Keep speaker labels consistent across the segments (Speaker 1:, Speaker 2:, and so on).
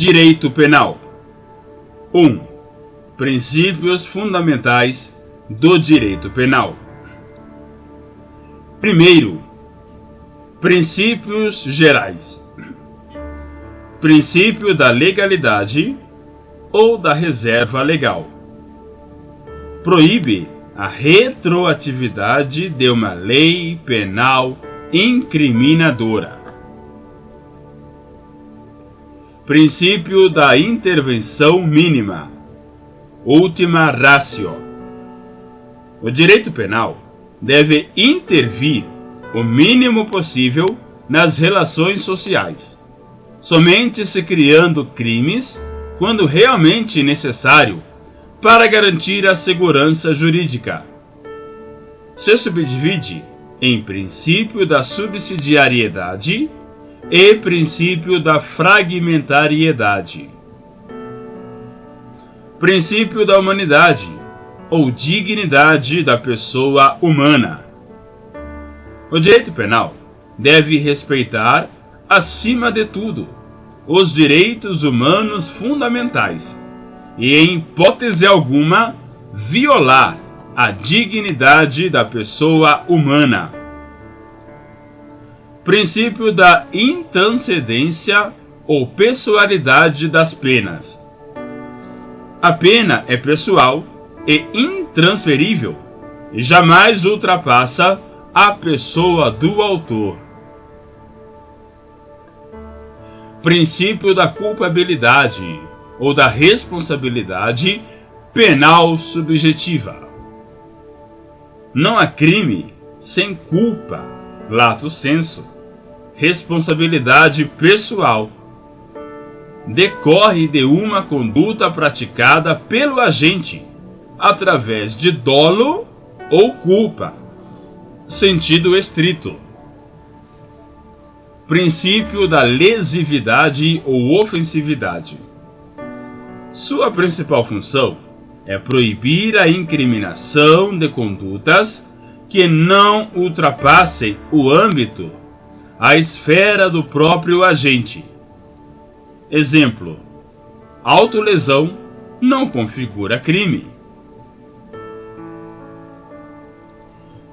Speaker 1: Direito Penal. 1. Princípios fundamentais do direito penal. Primeiro, princípios gerais. Princípio da legalidade ou da reserva legal. Proíbe a retroatividade de uma lei penal incriminadora. Princípio da intervenção mínima. Ultima ratio. O direito penal deve intervir o mínimo possível nas relações sociais, somente se criando crimes quando realmente necessário para garantir a segurança jurídica. Se subdivide em princípio da subsidiariedade e princípio da fragmentariedade. Princípio da humanidade ou dignidade da pessoa humana. O direito penal deve respeitar, acima de tudo, os direitos humanos fundamentais e, em hipótese alguma, violar a dignidade da pessoa humana. Princípio da intranscendência ou pessoalidade das penas. A pena é pessoal e intransferível e jamais ultrapassa a pessoa do autor. Princípio da culpabilidade ou da responsabilidade penal subjetiva. Não há crime sem culpa, lato sensu. Responsabilidade pessoal decorre de uma conduta praticada pelo agente através de dolo ou culpa, sentido estrito. Princípio da lesividade ou ofensividade. Sua principal função é proibir a incriminação de condutas que não ultrapassem o âmbito, a esfera do próprio agente. Exemplo: autolesão não configura crime.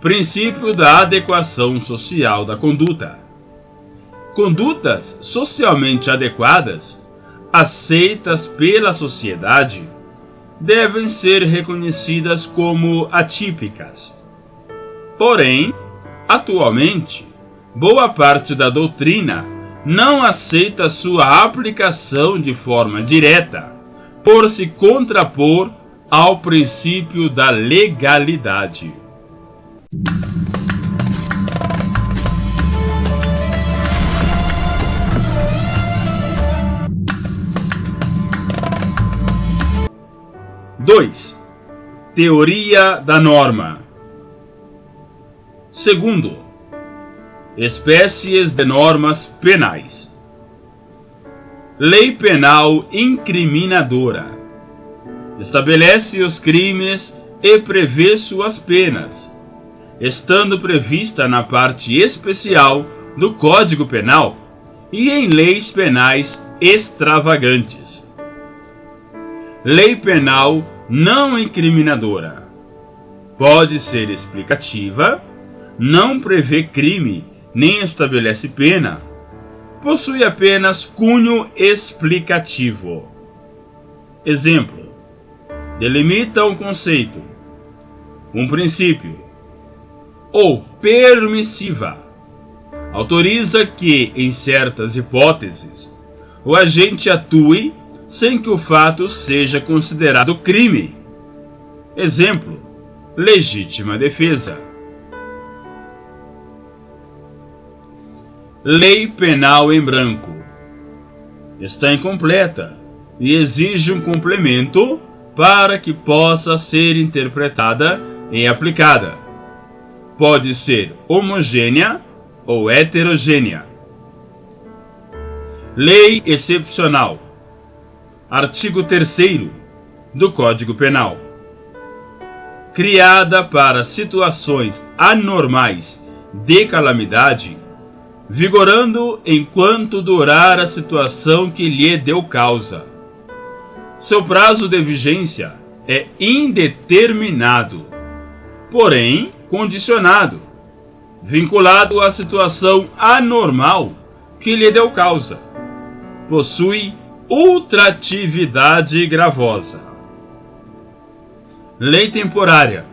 Speaker 1: Princípio da adequação social da conduta. Condutas socialmente adequadas, aceitas pela sociedade, devem ser reconhecidas como atípicas. Porém, atualmente, boa parte da doutrina não aceita sua aplicação de forma direta, por se contrapor ao princípio da legalidade. Dois. Teoria da norma. Segundo, espécies de normas penais. Lei penal incriminadora. Estabelece os crimes e prevê suas penas, estando prevista na parte especial do Código Penal e em leis penais extravagantes. Lei penal não incriminadora. Pode ser explicativa, não prevê crime nem estabelece pena, possui apenas cunho explicativo. Exemplo: delimita um conceito, um princípio, ou permissiva. Autoriza que, em certas hipóteses, o agente atue sem que o fato seja considerado crime. Exemplo: legítima defesa. Lei penal em branco. Está incompleta e exige um complemento para que possa ser interpretada e aplicada. Pode ser homogênea ou heterogênea. Lei excepcional. Artigo 3º do Código Penal. Criada para situações anormais de calamidade, vigorando enquanto durar a situação que lhe deu causa. Seu prazo de vigência é indeterminado, porém condicionado, vinculado à situação anormal que lhe deu causa. Possui ultratividade gravosa. Lei temporária.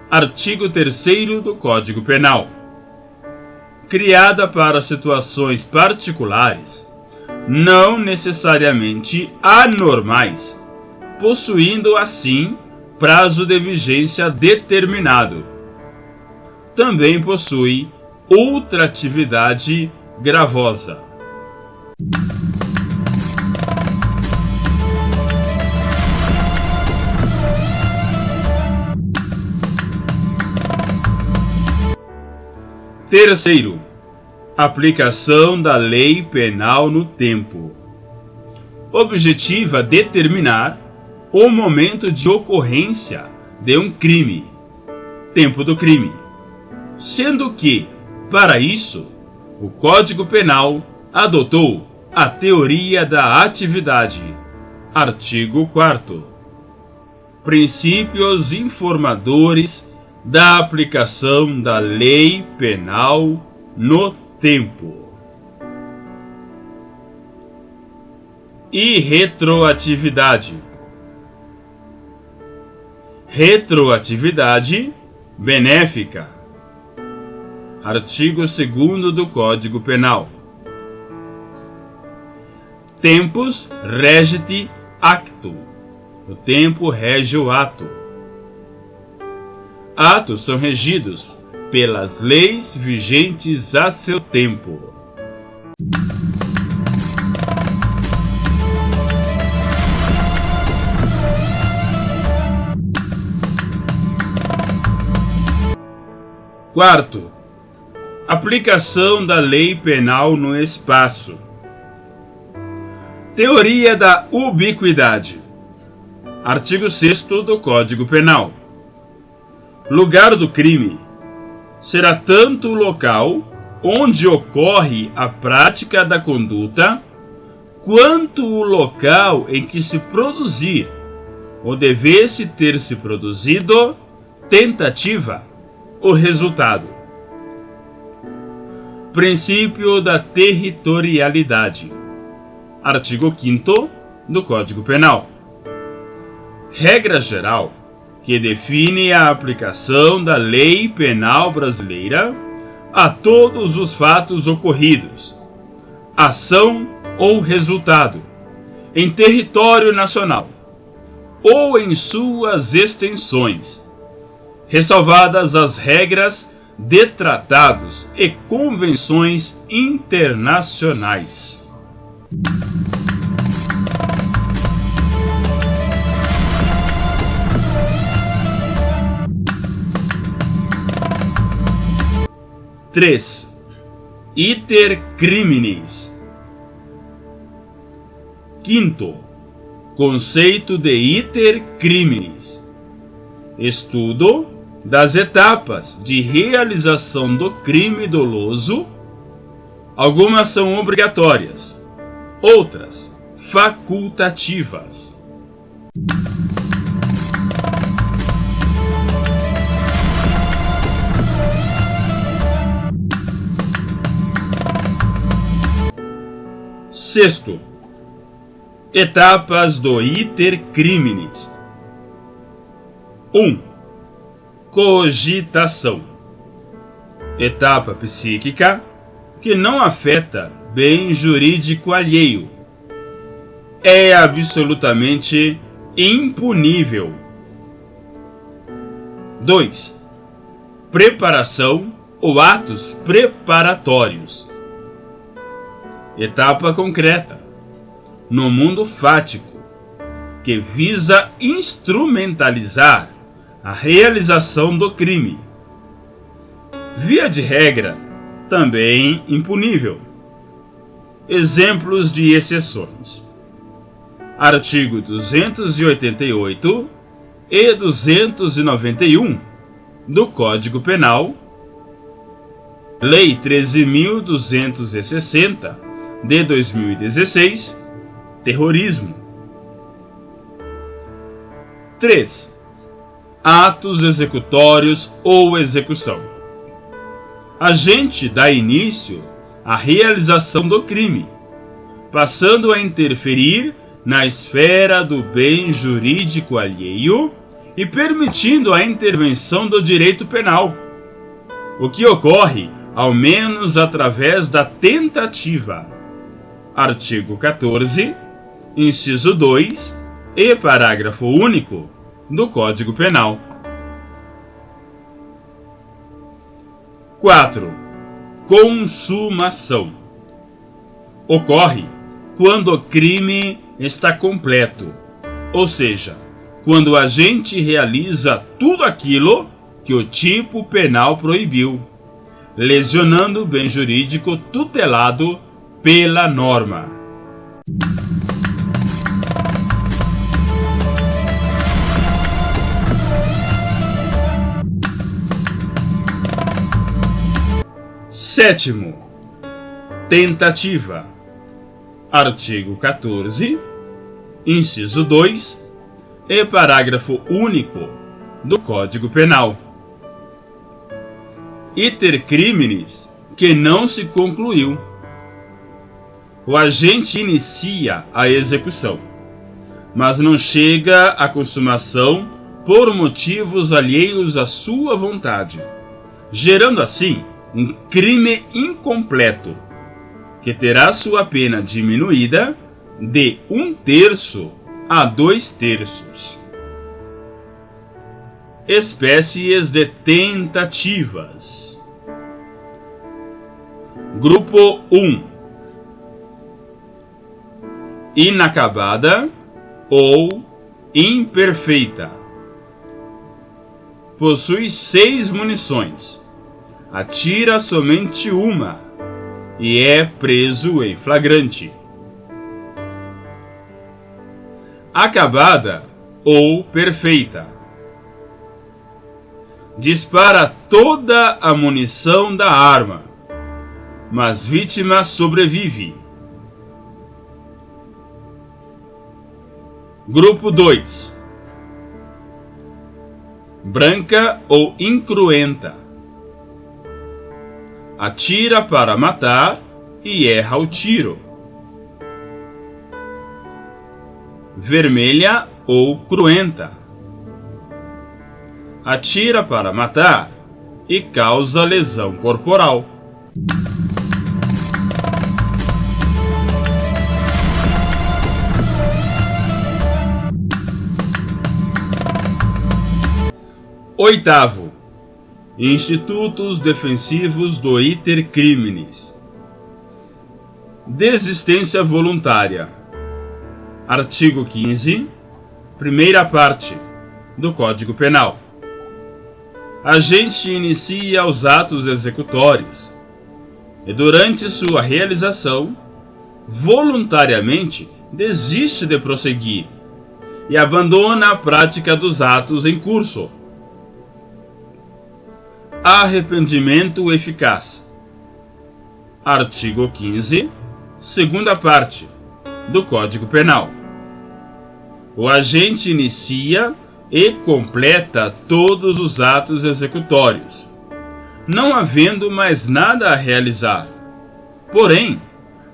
Speaker 1: Artigo 3º do Código Penal. Criada para situações particulares, não necessariamente anormais, possuindo assim prazo de vigência determinado. Também possui ultratividade gravosa. Terceiro, aplicação da lei penal no tempo. Objetiva determinar o momento de ocorrência de um crime, tempo do crime, sendo que, para isso, o Código Penal adotou a teoria da atividade, artigo 4º. Princípios informadores da aplicação da lei penal no tempo. E retroatividade. Retroatividade benéfica. Artigo 2º do Código Penal. Tempus regit actu. O tempo rege o ato. Atos são regidos pelas leis vigentes a seu tempo. Quarto, aplicação da lei penal no espaço. Teoria da ubiquidade. Artigo 6º do Código Penal. Lugar do crime será tanto o local onde ocorre a prática da conduta, quanto o local em que se produzir ou devesse ter se produzido tentativa o resultado. Princípio da territorialidade. Artigo 5º do Código Penal. Regra geral que define a aplicação da lei penal brasileira a todos os fatos ocorridos, ação ou resultado, em território nacional ou em suas extensões, ressalvadas as regras de tratados e convenções internacionais. Três. Iter criminis. Quinto, conceito de iter criminis. Estudo das etapas de realização do crime doloso. Algumas são obrigatórias, outras facultativas. Sexto, etapas do iter criminis. 1. Cogitação. Etapa psíquica que não afeta bem jurídico alheio. É absolutamente impunível. 2. Preparação ou atos preparatórios. Etapa concreta, no mundo fático, que visa instrumentalizar a realização do crime. Via de regra, também impunível. Exemplos de exceções. Artigo 288 e 291 do Código Penal Lei 13.260, de 2016, terrorismo. 3. Atos executórios ou execução. Agente dá início à realização do crime, passando a interferir na esfera do bem jurídico alheio e permitindo a intervenção do direito penal, o que ocorre ao menos através da tentativa. Artigo 14, inciso 2 e parágrafo único do Código Penal. 4. Consumação. Ocorre quando o crime está completo, ou seja, quando o agente realiza tudo aquilo que o tipo penal proibiu, lesionando o bem jurídico tutelado pela norma. Sétimo, tentativa. Artigo 14, inciso 2 e parágrafo único do Código Penal. Iter criminis que não se concluiu. O agente inicia a execução, mas não chega à consumação por motivos alheios à sua vontade, gerando assim um crime incompleto, que terá sua pena diminuída de 1/3 a 2/3. Espécies de tentativas. Grupo 1. Inacabada ou imperfeita. Possui 6 munições. Atira somente uma e é preso em flagrante. Acabada ou perfeita. Dispara toda a munição da arma, mas vítima sobrevive. Grupo 2. Branca ou incruenta. Atira para matar e erra o tiro. Vermelha ou cruenta. Atira para matar e causa lesão corporal. Oitavo, institutos defensivos do iter criminis. Desistência voluntária. Artigo 15, primeira parte do Código Penal. Agente inicia os atos executórios e, durante sua realização, voluntariamente desiste de prosseguir e abandona a prática dos atos em curso. Arrependimento eficaz. Artigo 15, segunda parte do Código Penal. O agente inicia e completa todos os atos executórios, não havendo mais nada a realizar. Porém,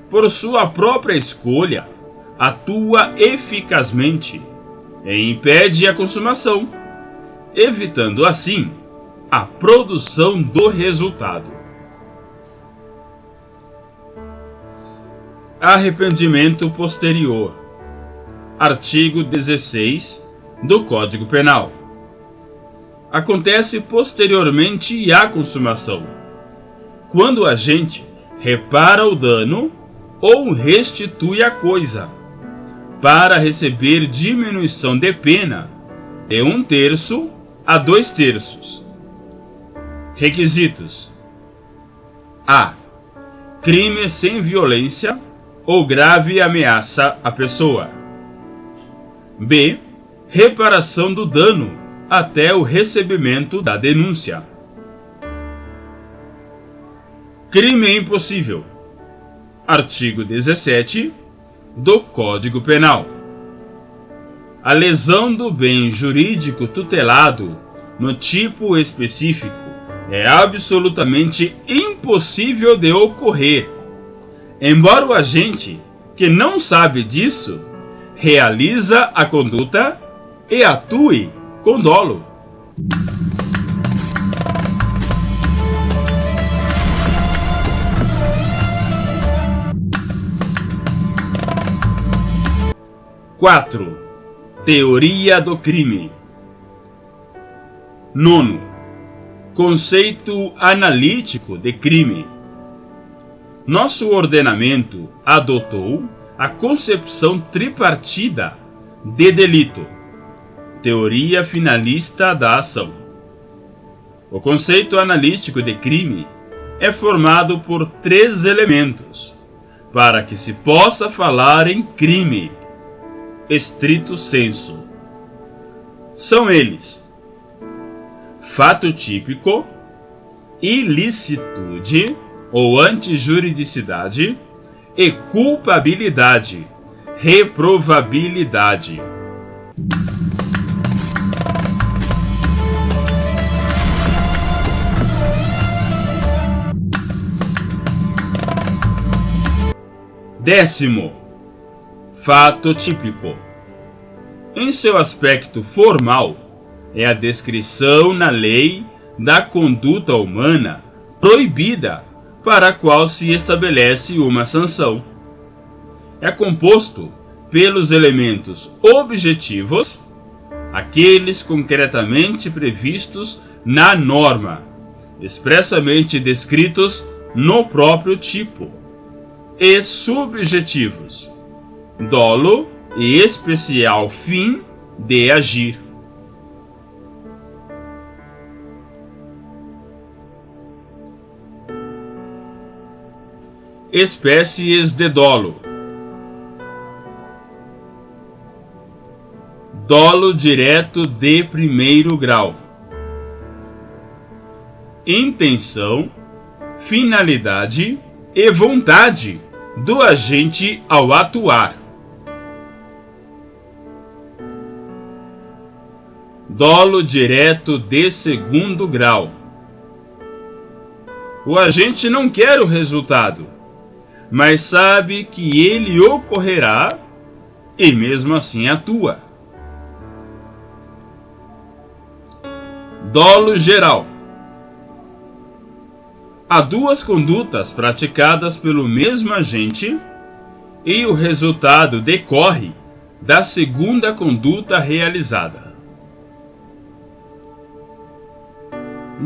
Speaker 1: por sua própria escolha, atua eficazmente e impede a consumação, evitando assim a produção do resultado. Arrependimento posterior. Artigo 16 do Código Penal. Acontece posteriormente à consumação, quando o agente repara o dano ou restitui a coisa, para receber diminuição de pena de 1/3 a 2/3. Requisitos: A. Crime sem violência ou grave ameaça à pessoa. B. Reparação do dano até o recebimento da denúncia. Crime impossível. Artigo 17 do Código Penal. A lesão do bem jurídico tutelado no tipo específico é absolutamente impossível de ocorrer, embora o agente, que não sabe disso, realiza a conduta e atue com dolo. Quatro. Teoria do crime. Nono. Conceito analítico de crime. Nosso ordenamento adotou a concepção tripartida de delito, teoria finalista da ação. O conceito analítico de crime é formado por 3 elementos para que se possa falar em crime estrito sensu. São eles: fato típico, ilicitude ou antijuridicidade e culpabilidade, reprovabilidade. Décimo. Fato típico. Em seu aspecto formal, é a descrição na lei da conduta humana proibida para a qual se estabelece uma sanção. É composto pelos elementos objetivos, aqueles concretamente previstos na norma, expressamente descritos no próprio tipo, e subjetivos, dolo e especial fim de agir. Espécies de dolo. Dolo direto de primeiro grau. Intenção, finalidade e vontade do agente ao atuar. Dolo direto de segundo grau. O agente não quer o resultado, mas sabe que ele ocorrerá e mesmo assim atua. Dolo geral. Há 2 condutas praticadas pelo mesmo agente e o resultado decorre da segunda conduta realizada.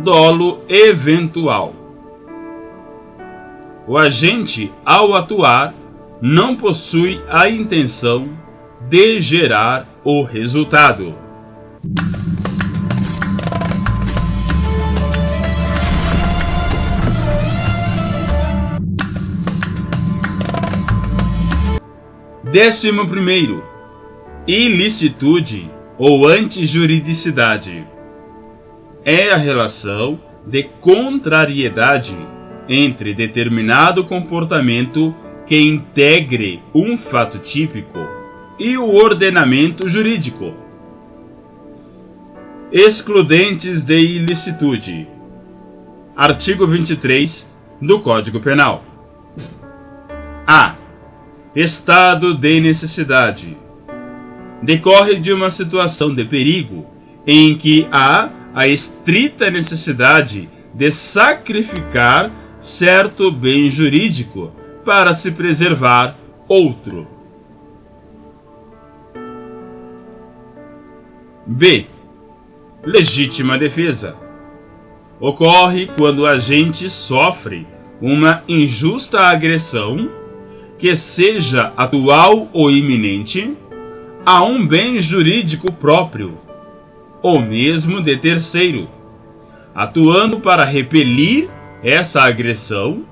Speaker 1: Dolo eventual. O agente, ao atuar, não possui a intenção de gerar o resultado. Décimo primeiro. Ilicitude ou antijuridicidade. É a relação de contrariedade entre determinado comportamento que integre um fato típico e o ordenamento jurídico. Excludentes de ilicitude. Artigo 23 do Código Penal. A. Estado de necessidade. Decorre de uma situação de perigo em que há a estrita necessidade de sacrificar certo bem jurídico para se preservar outro. B. Legítima defesa. Ocorre quando o agente sofre uma injusta agressão, que seja atual ou iminente, a um bem jurídico próprio, ou mesmo de terceiro, atuando para repelir essa agressão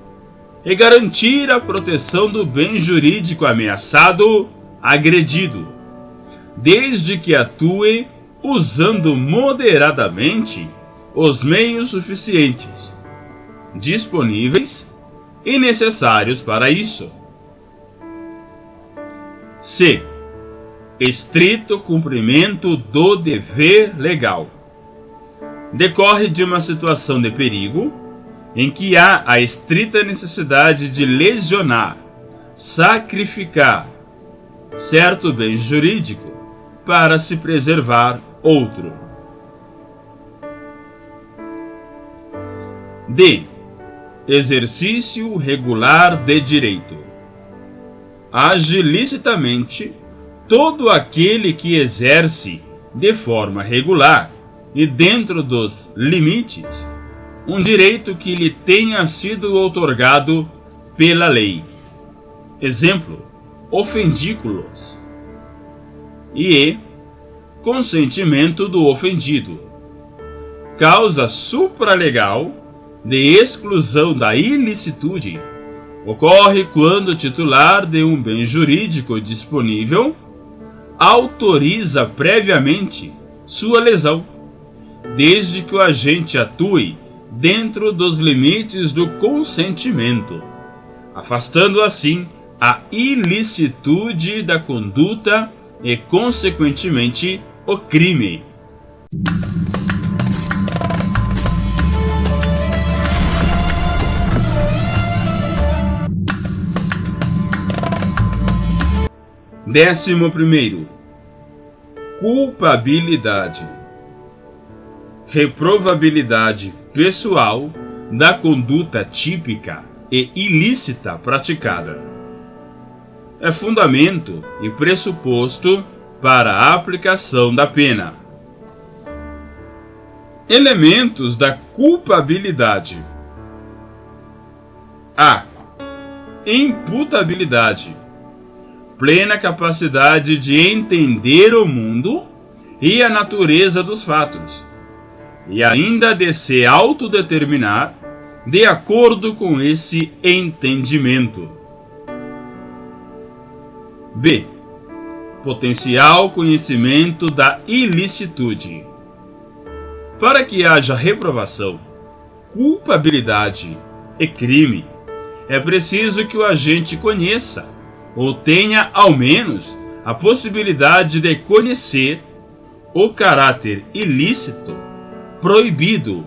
Speaker 1: e garantir a proteção do bem jurídico ameaçado, agredido, desde que atue usando moderadamente os meios suficientes, disponíveis e necessários para isso. C. Estrito cumprimento do dever legal. Decorre de uma situação de perigo em que há a estrita necessidade de lesionar, sacrificar certo bem jurídico para se preservar outro. D. Exercício regular de direito. Age licitamente todo aquele que exerce de forma regular e dentro dos limites um direito que lhe tenha sido outorgado pela lei. Exemplo: ofendículos. E consentimento do ofendido. Causa supralegal de exclusão da ilicitude ocorre quando o titular de um bem jurídico disponível autoriza previamente sua lesão, desde que o agente atue dentro dos limites do consentimento, afastando assim a ilicitude da conduta e, consequentemente, o crime. Décimo primeiro. Culpabilidade. Reprovabilidade pessoal da conduta típica e ilícita praticada. É fundamento e pressuposto para a aplicação da pena. Elementos da culpabilidade. A. Imputabilidade. Plena capacidade de entender o mundo e a natureza dos fatos, e ainda de se autodeterminar de acordo com esse entendimento. B. Potencial conhecimento da ilicitude. Para que haja reprovação, culpabilidade e crime, é preciso que o agente conheça ou tenha ao menos a possibilidade de conhecer o caráter ilícito, proibido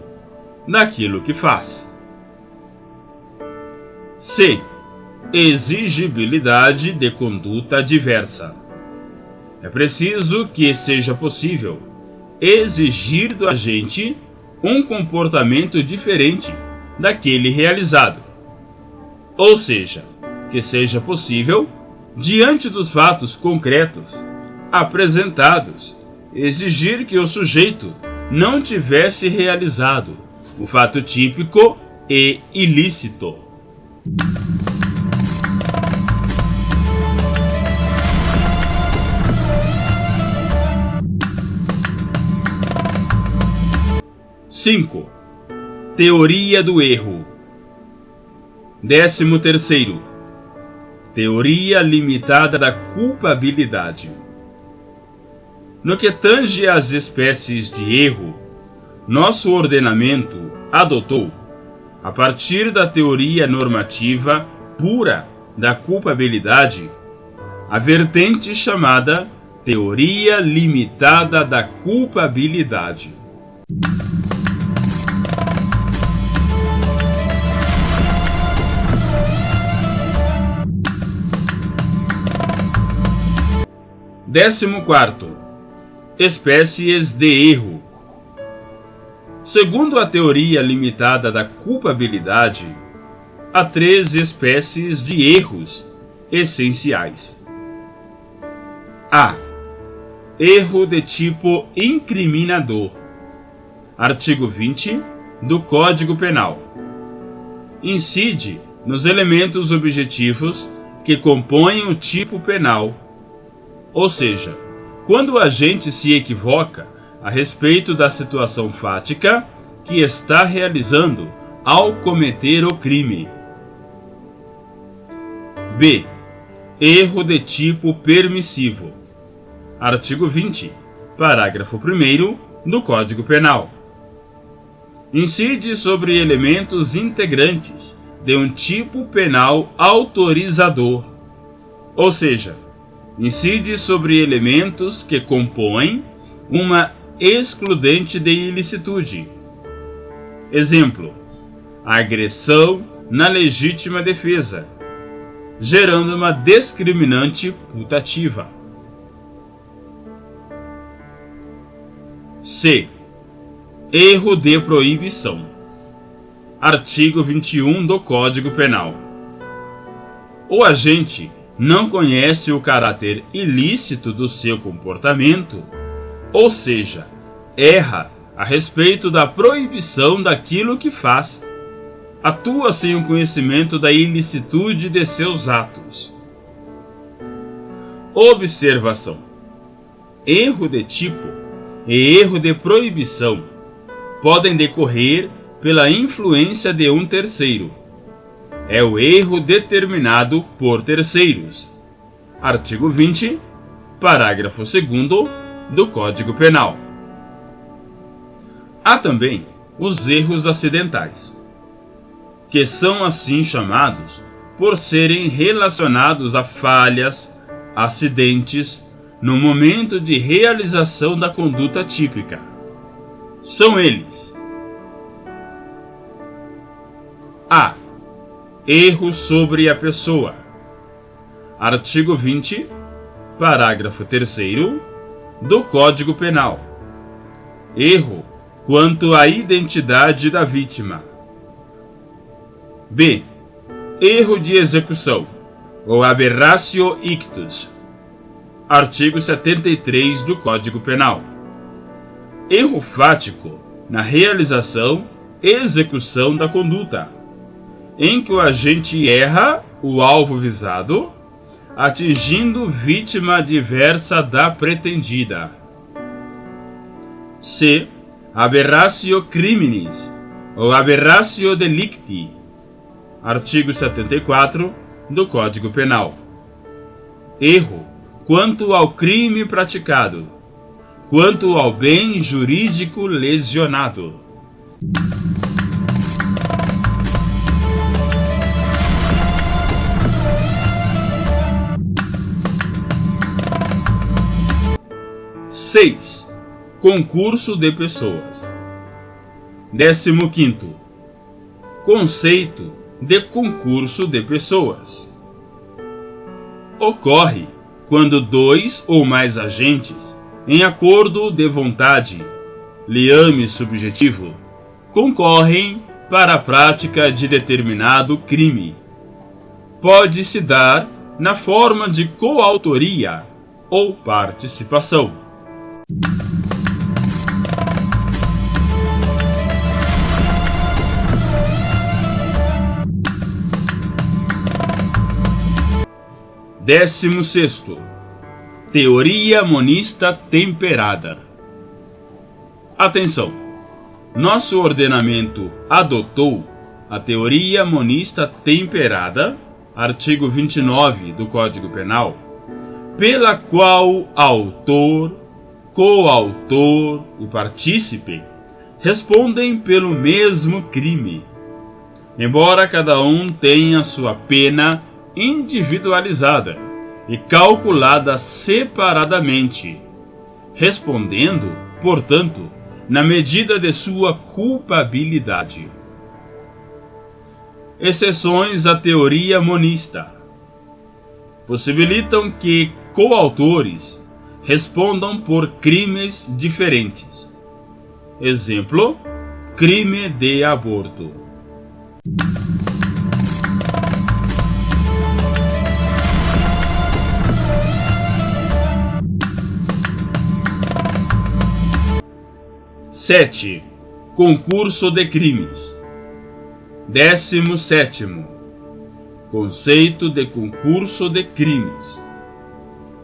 Speaker 1: daquilo que faz. C. Exigibilidade de conduta diversa. É preciso que seja possível exigir do agente um comportamento diferente daquele realizado. Ou seja, que seja possível, diante dos fatos concretos apresentados, exigir que o sujeito não tivesse realizado o fato típico e ilícito. Cinco. Teoria do erro. 13º. Teoria limitada da culpabilidade. No que tange às espécies de erro, nosso ordenamento adotou, a partir da teoria normativa pura da culpabilidade, a vertente chamada teoria limitada da culpabilidade. Décimo quarto. Espécies de erro. Segundo a teoria limitada da culpabilidade, há 3 espécies de erros essenciais. A. Erro de tipo incriminador. Artigo 20 do Código Penal. Incide nos elementos objetivos que compõem o tipo penal. Ou seja, quando o agente se equivoca a respeito da situação fática que está realizando ao cometer o crime. B. Erro de tipo permissivo. Artigo 20, parágrafo 1º do Código Penal. Incide sobre elementos integrantes de um tipo penal autorizador, ou seja, incide sobre elementos que compõem uma excludente de ilicitude. Exemplo: agressão na legítima defesa, gerando uma discriminante putativa. C. Erro de proibição. Artigo 21 do Código Penal. O agente não conhece o caráter ilícito do seu comportamento, ou seja, erra a respeito da proibição daquilo que faz, atua sem o conhecimento da ilicitude de seus atos. Observação: erro de tipo e erro de proibição podem decorrer pela influência de um terceiro. É o erro determinado por terceiros. Artigo 20, parágrafo 2º do Código Penal. Há também os erros acidentais, que são assim chamados por serem relacionados a falhas, acidentes, no momento de realização da conduta típica. São eles: A. Erro sobre a pessoa. Artigo 20, parágrafo 3º do Código Penal. Erro quanto à identidade da vítima. B. Erro de execução, ou aberratio ictus. Artigo 73 do Código Penal. Erro fático na realização e execução da conduta, em que o agente erra o alvo visado, atingindo vítima diversa da pretendida. C. Aberratio criminis, ou aberratio delicti. Artigo 74 do Código Penal. Erro quanto ao crime praticado, quanto ao bem jurídico lesionado. Seis. Concurso de pessoas. 15º. Conceito de concurso de pessoas. Ocorre quando dois ou mais agentes, em acordo de vontade, liame subjetivo, concorrem para a prática de determinado crime. Pode se dar na forma de coautoria ou participação. Décimo sexto. Teoria monista temperada. Atenção! Nosso ordenamento adotou a teoria monista temperada, artigo 29 do Código Penal, pela qual autor, coautor e partícipe respondem pelo mesmo crime, embora cada um tenha sua pena individualizada e calculada separadamente, respondendo, portanto, na medida de sua culpabilidade. Exceções à teoria monista possibilitam que coautores respondam por crimes diferentes. Exemplo: crime de aborto. Sete. Concurso de crimes. 17º. Conceito de concurso de crimes.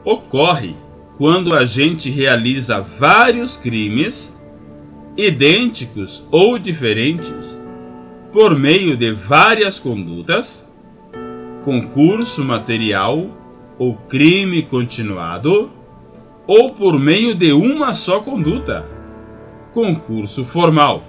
Speaker 1: Ocorre quando o agente realiza vários crimes, idênticos ou diferentes, por meio de várias condutas, concurso material ou crime continuado, ou por meio de uma só conduta, concurso formal.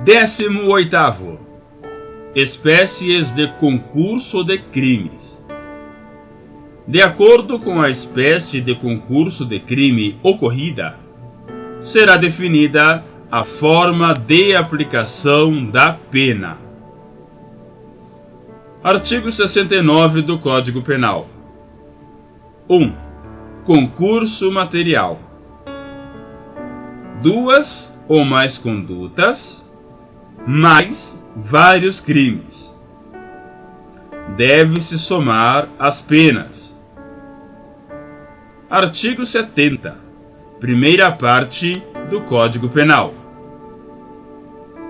Speaker 1: 18º. Espécies de concurso de crimes. De acordo com a espécie de concurso de crime ocorrida, será definida a forma de aplicação da pena. Artigo 69 do Código Penal. 1. Concurso material. 2 ou mais condutas, mais vários crimes. Deve-se somar as penas. Artigo 70, primeira parte do Código Penal.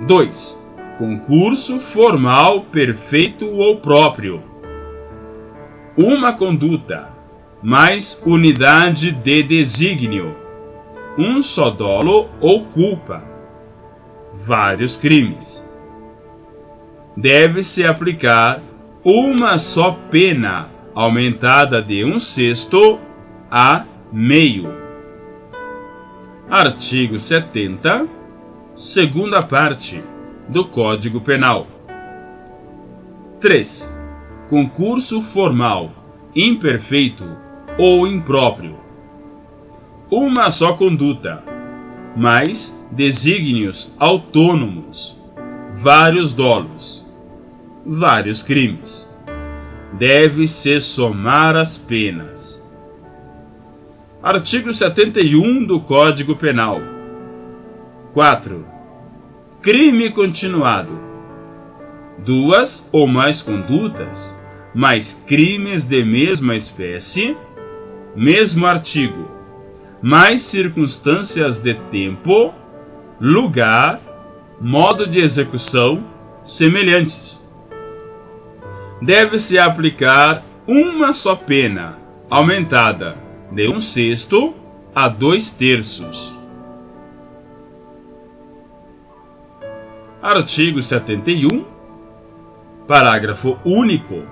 Speaker 1: 2. Concurso formal perfeito ou próprio. Uma conduta, mais unidade de desígnio, um só dolo ou culpa, vários crimes. Deve-se aplicar uma só pena, aumentada de 1/6 a meio. Artigo 70, segunda parte do Código Penal. 3. Concurso formal, imperfeito ou impróprio. Uma só conduta, mais desígnios autônomos, vários dolos, vários crimes. Deve-se somar as penas. Artigo 71 do Código Penal. 4. Crime continuado. 2 ou mais condutas, mais crimes de mesma espécie, mesmo artigo, mais circunstâncias de tempo, lugar, modo de execução semelhantes. Deve-se aplicar uma só pena, aumentada de 1/6 a 2/3. Artigo 71, parágrafo único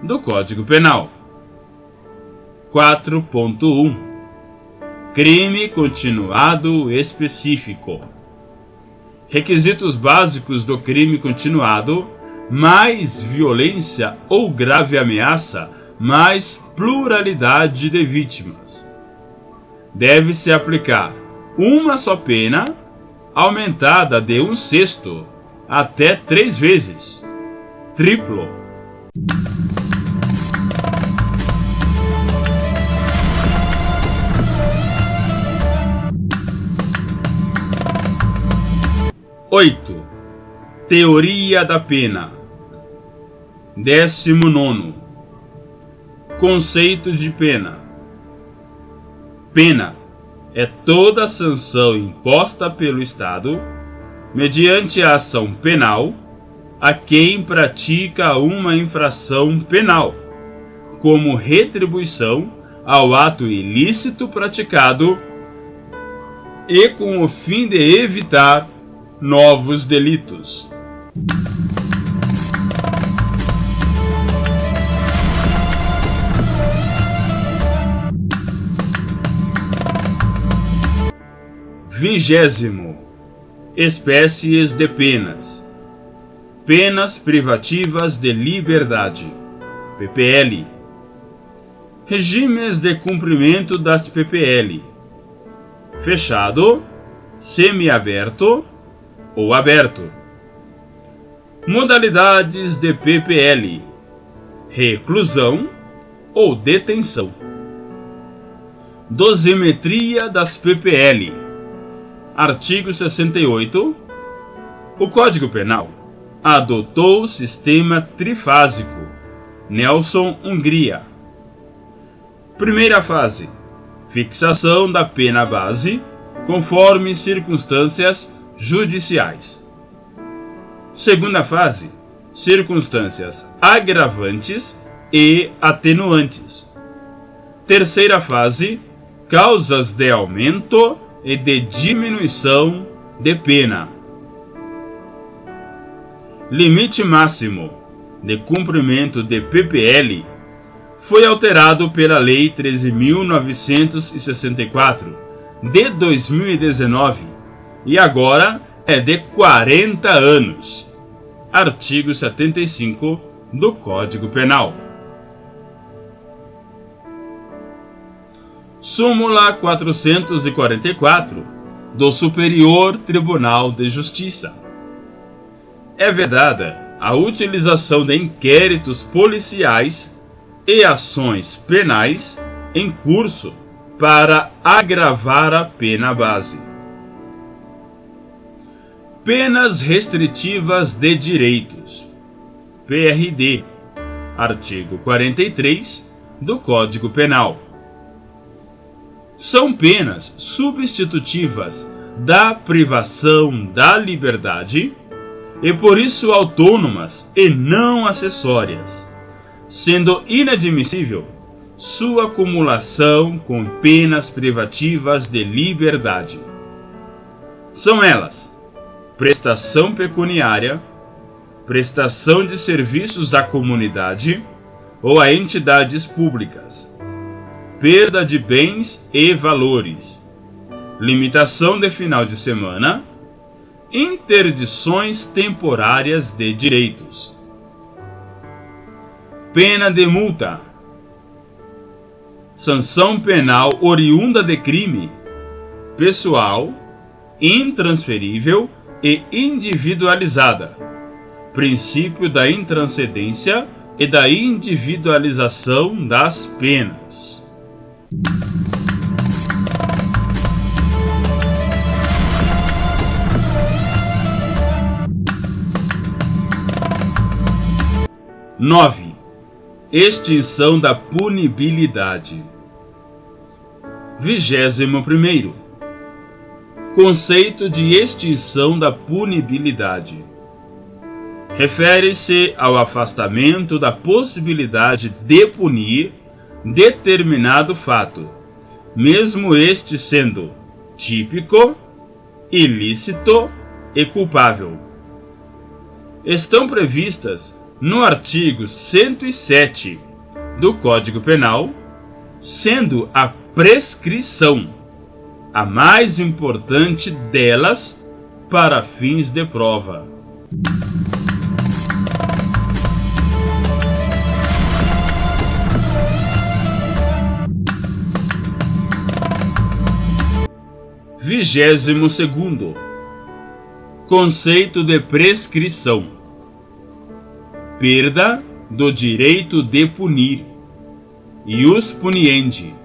Speaker 1: do Código Penal. 4.1. Crime continuado específico. Requisitos básicos do crime continuado: mais violência ou grave ameaça, mais pluralidade de vítimas. Deve-se aplicar uma só pena, aumentada de 1/6 até 3 vezes, triplo. Oito. Teoria da pena. 19º. Conceito de pena. Pena é toda sanção imposta pelo Estado, mediante a ação penal, a quem pratica uma infração penal, como retribuição ao ato ilícito praticado e com o fim de evitar novos delitos. Vigésimo. Espécies de penas. Penas privativas de liberdade, PPL. Regimes de cumprimento das PPL: fechado, semiaberto ou aberto. Modalidades de PPL: reclusão ou detenção. Dosimetria das PPL. Artigo 68. O Código Penal adotou o sistema trifásico Nelson-Hungria. Primeira fase: fixação da pena base, conforme circunstâncias judiciais. Segunda fase: circunstâncias agravantes e atenuantes. Terceira fase: causas de aumento e de diminuição de pena. Limite máximo de cumprimento de PPL foi alterado pela Lei 13.964 de 2019 e agora é de 40 anos. Artigo 75 do Código Penal. Súmula 444 do Superior Tribunal de Justiça. É vedada a utilização de inquéritos policiais e ações penais em curso para agravar a pena base. Penas restritivas de direitos. PRD. Artigo 43 do Código Penal. São penas substitutivas da privação da liberdade e por isso autônomas e não acessórias, sendo inadmissível sua acumulação com penas privativas de liberdade. São elas: prestação pecuniária, prestação de serviços à comunidade ou a entidades públicas, perda de bens e valores, limitação de final de semana, interdições temporárias de direitos. Pena de multa. Sanção penal oriunda de crime pessoal, intransferível e individualizada. Princípio da intranscendência e da individualização das penas. Nove. Extinção da punibilidade. 21º. Conceito de extinção da punibilidade. Refere-se ao afastamento da possibilidade de punir determinado fato, mesmo este sendo típico, ilícito e culpável. Estão previstas no artigo 107 do Código Penal, sendo a prescrição a mais importante delas para fins de prova. Vigésimo segundo. Conceito de prescrição. Perda do direito de punir, ius puniendi,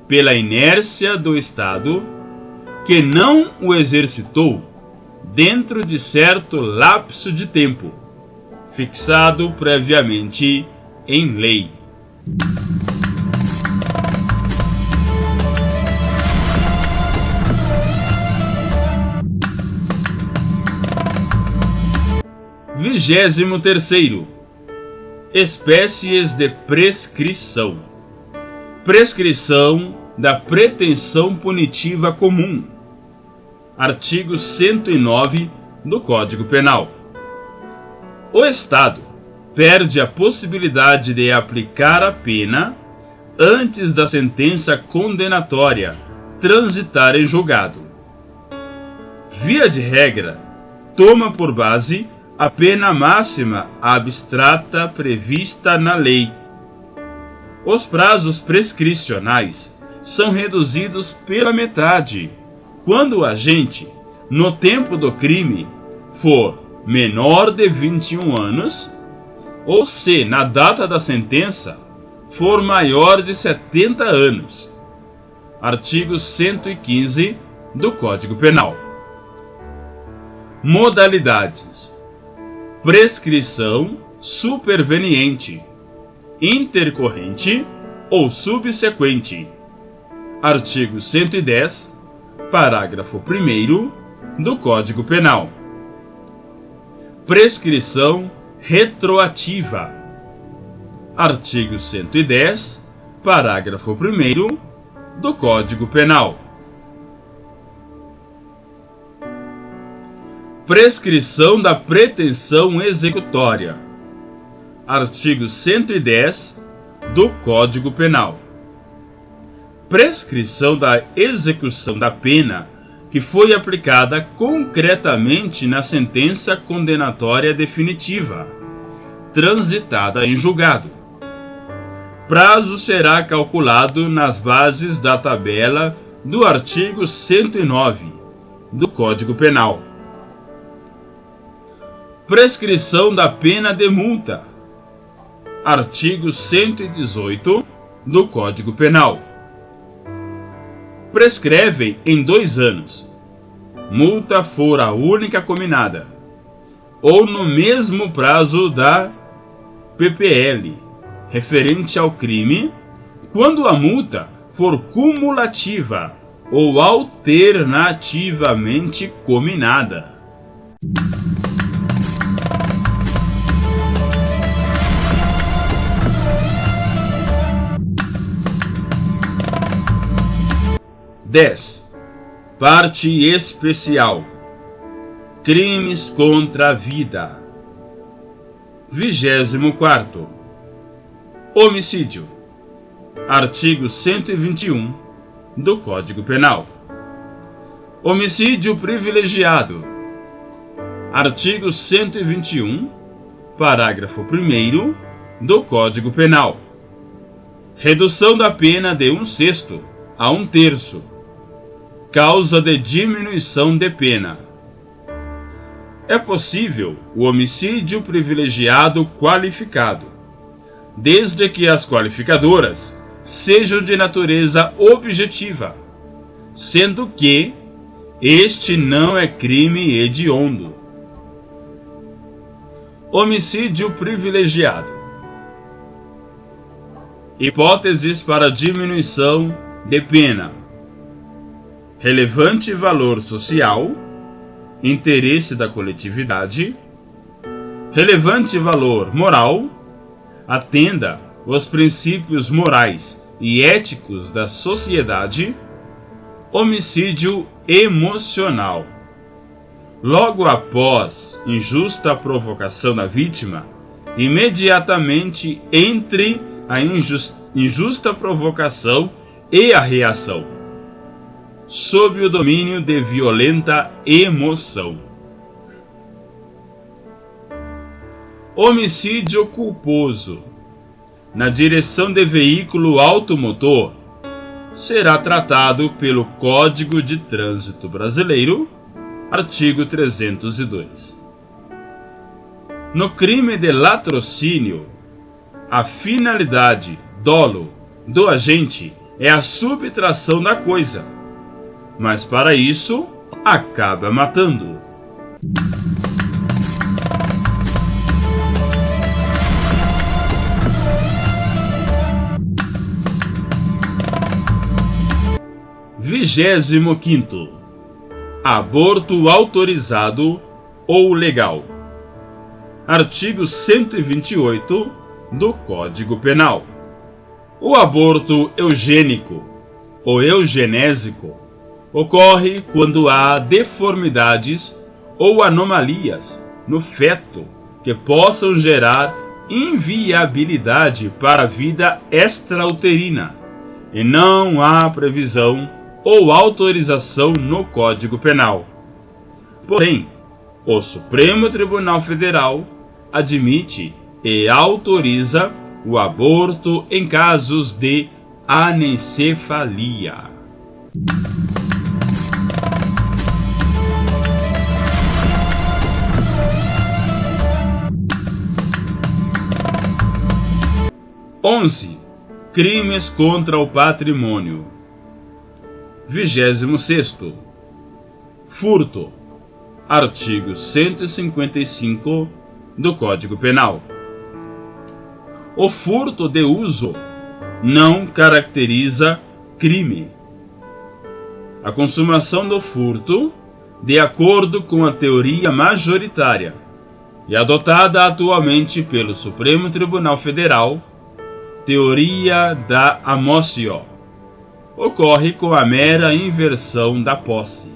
Speaker 1: pela inércia do Estado que não o exercitou dentro de certo lapso de tempo, fixado previamente em lei. Vigésimo terceiro. Espécies de prescrição. Prescrição da pretensão punitiva comum. Artigo 109 do Código Penal. O Estado perde a possibilidade de aplicar a pena antes da sentença condenatória transitar em julgado. Via de regra, toma por base a pena máxima abstrata prevista na lei. Os prazos prescricionais são reduzidos pela metade quando o agente, no tempo do crime, for menor de 21 anos ou se, na data da sentença, for maior de 70 anos. Artigo 115 do Código Penal. Modalidades: prescrição superveniente, intercorrente ou subsequente. Artigo 110, parágrafo 1º do Código Penal. Prescrição retroativa. Artigo 110, parágrafo 1º do Código Penal. Prescrição da pretensão executória. Artigo 110 do Código Penal. Prescrição da execução da pena que foi aplicada concretamente na sentença condenatória definitiva, transitada em julgado. Prazo será calculado nas bases da tabela do artigo 109 do Código Penal. Prescrição da pena de multa. Artigo 118 do Código Penal. Prescrevem em 2 anos, multa for a única cominada, ou no mesmo prazo da PPL, referente ao crime, quando a multa for cumulativa ou alternativamente cominada. Parte especial. Crimes contra a vida. 24º. Homicídio. Artigo 121 do Código Penal. Homicídio privilegiado. Artigo 121, parágrafo 1º do Código Penal. Redução da pena de 1/6 a 1/3. Causa de diminuição de pena. É possível o homicídio privilegiado qualificado, desde que as qualificadoras sejam de natureza objetiva, sendo que este não é crime hediondo. Homicídio privilegiado. Hipóteses para diminuição de pena: relevante valor social, interesse da coletividade, relevante valor moral, atenda os princípios morais e éticos da sociedade, homicídio emocional. Logo após injusta provocação da vítima, imediatamente entre a injusta provocação e a reação, sob o domínio de violenta emoção. Homicídio culposo. Na direção de veículo automotor, será tratado pelo Código de Trânsito Brasileiro, artigo 302. No crime de latrocínio, a finalidade, dolo, do agente é a subtração da coisa, mas para isso acaba matando. Vigésimo quinto. Aborto autorizado ou legal. Artigo 128 do Código Penal. O aborto eugênico ou eugenésico ocorre quando há deformidades ou anomalias no feto que possam gerar inviabilidade para a vida extrauterina e não há previsão ou autorização no Código Penal. Porém, o Supremo Tribunal Federal admite e autoriza o aborto em casos de anencefalia. Crimes contra o patrimônio. 26º. Furto. Artigo 155 do Código Penal. O furto de uso não caracteriza crime. A consumação do furto, de acordo com a teoria majoritária e adotada atualmente pelo Supremo Tribunal Federal, teoria da amossio, ocorre com a mera inversão da posse.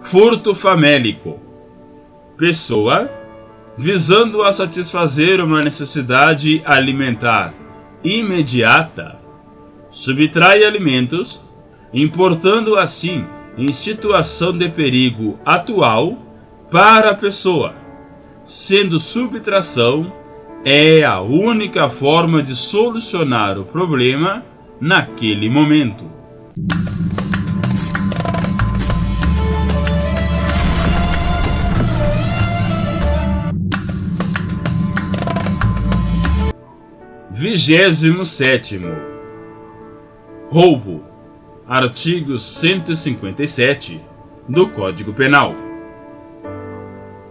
Speaker 1: Furto famélico. Pessoa, visando a satisfazer uma necessidade alimentar imediata, subtrai alimentos importando assim em situação de perigo atual para a pessoa, sendo subtração é a única forma de solucionar o problema naquele momento. Vigésimo sétimo. Roubo. Artigo 157 do Código Penal.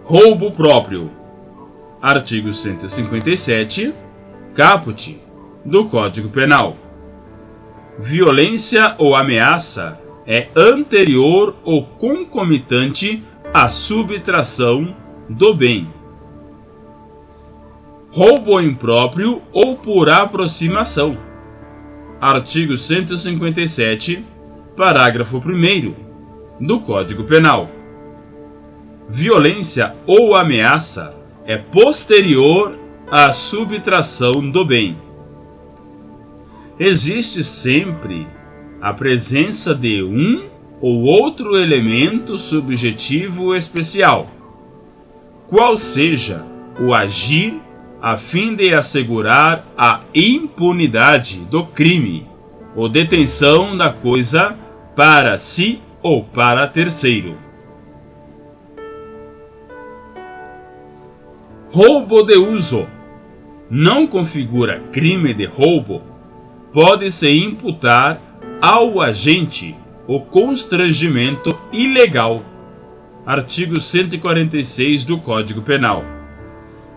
Speaker 1: Roubo próprio. Artigo 157, caput, do Código Penal. Violência ou ameaça é anterior ou concomitante à subtração do bem. Roubo impróprio ou por aproximação. Artigo 157, parágrafo 1º, do Código Penal. Violência ou ameaça é posterior à subtração do bem. Existe sempre a presença de um ou outro elemento subjetivo especial, qual seja o agir a fim de assegurar a impunidade do crime ou detenção da coisa para si ou para terceiro. Roubo de uso não configura crime de roubo, pode-se imputar ao agente o constrangimento ilegal. Artigo 146 do Código Penal.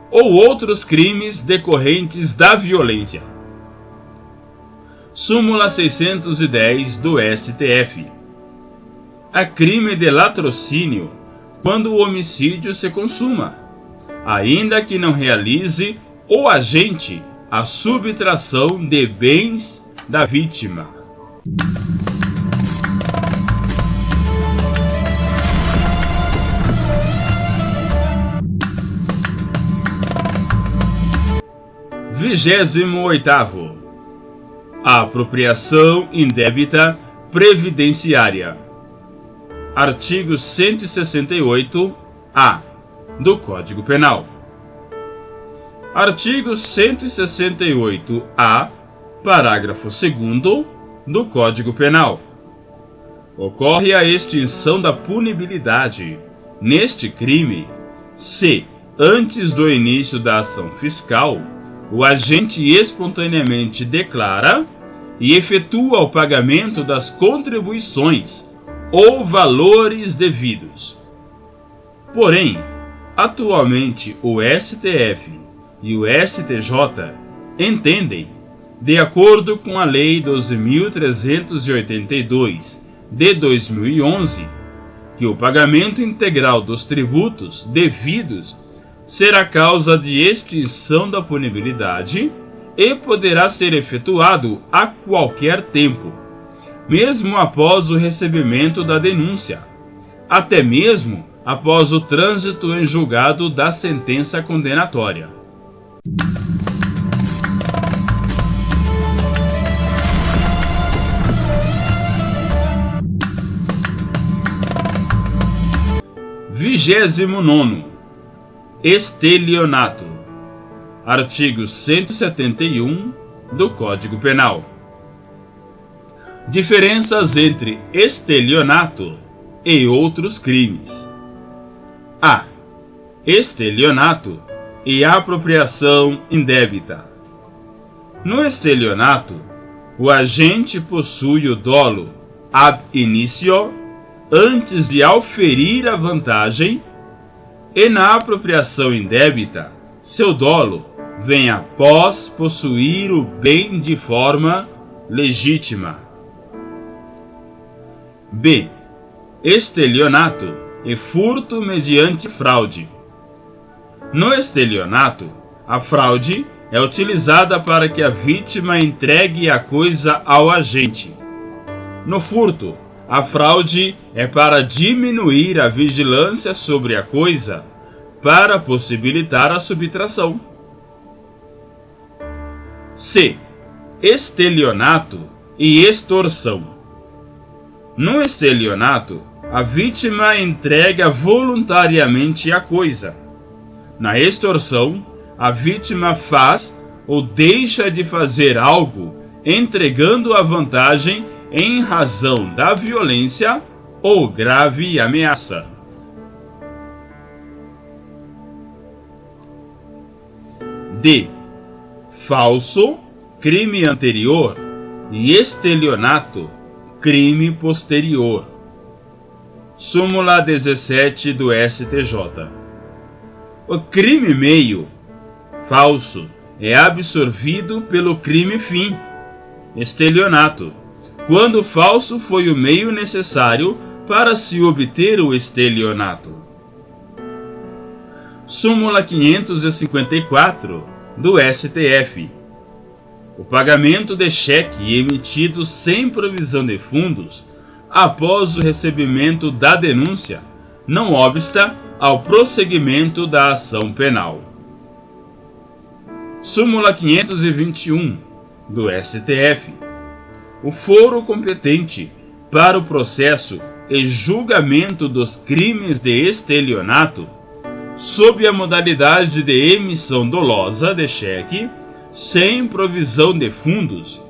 Speaker 1: Ou outros crimes decorrentes da violência. Súmula 610 do STF. Há crime de latrocínio quando o homicídio se consuma, ainda que não realize o agente a subtração de bens da vítima. Vigésimo oitavo. A apropriação indébita previdenciária. Artigo 168-A do Código Penal. Artigo 168-A, parágrafo 2º do Código Penal. Ocorre a extinção da punibilidade neste crime se, antes do início da ação fiscal, o agente espontaneamente declara e efetua o pagamento das contribuições ou valores devidos. Porém, atualmente o STF e o STJ entendem, de acordo com a Lei 12.382 de 2011, que o pagamento integral dos tributos devidos será causa de extinção da punibilidade e poderá ser efetuado a qualquer tempo, mesmo após o recebimento da denúncia, até mesmo após o trânsito em julgado da sentença condenatória. Vigésimo nono. Estelionato. Artigo 171 do Código Penal. Diferenças entre estelionato e outros crimes. A. Estelionato e apropriação indébita. No estelionato, o agente possui o dolo ab initio antes de auferir a vantagem, e na apropriação indébita, seu dolo vem após possuir o bem de forma legítima. B. Estelionato e furto mediante fraude. No estelionato, a fraude é utilizada para que a vítima entregue a coisa ao agente. No furto, a fraude é para diminuir a vigilância sobre a coisa, para possibilitar a subtração. C. Estelionato e extorsão. No estelionato, a vítima entrega voluntariamente a coisa. Na extorsão, a vítima faz ou deixa de fazer algo, entregando a vantagem em razão da violência ou grave ameaça. D. Falso, crime anterior, e estelionato, crime posterior. Súmula 17 do STJ. O crime meio, falso, é absorvido pelo crime fim, estelionato, quando o falso foi o meio necessário para se obter o estelionato. Súmula 554 do STF. O pagamento de cheque emitido sem provisão de fundos após o recebimento da denúncia não obsta ao prosseguimento da ação penal. Súmula 521 do STF. O foro competente para o processo e julgamento dos crimes de estelionato, sob a modalidade de emissão dolosa de cheque, sem provisão de fundos,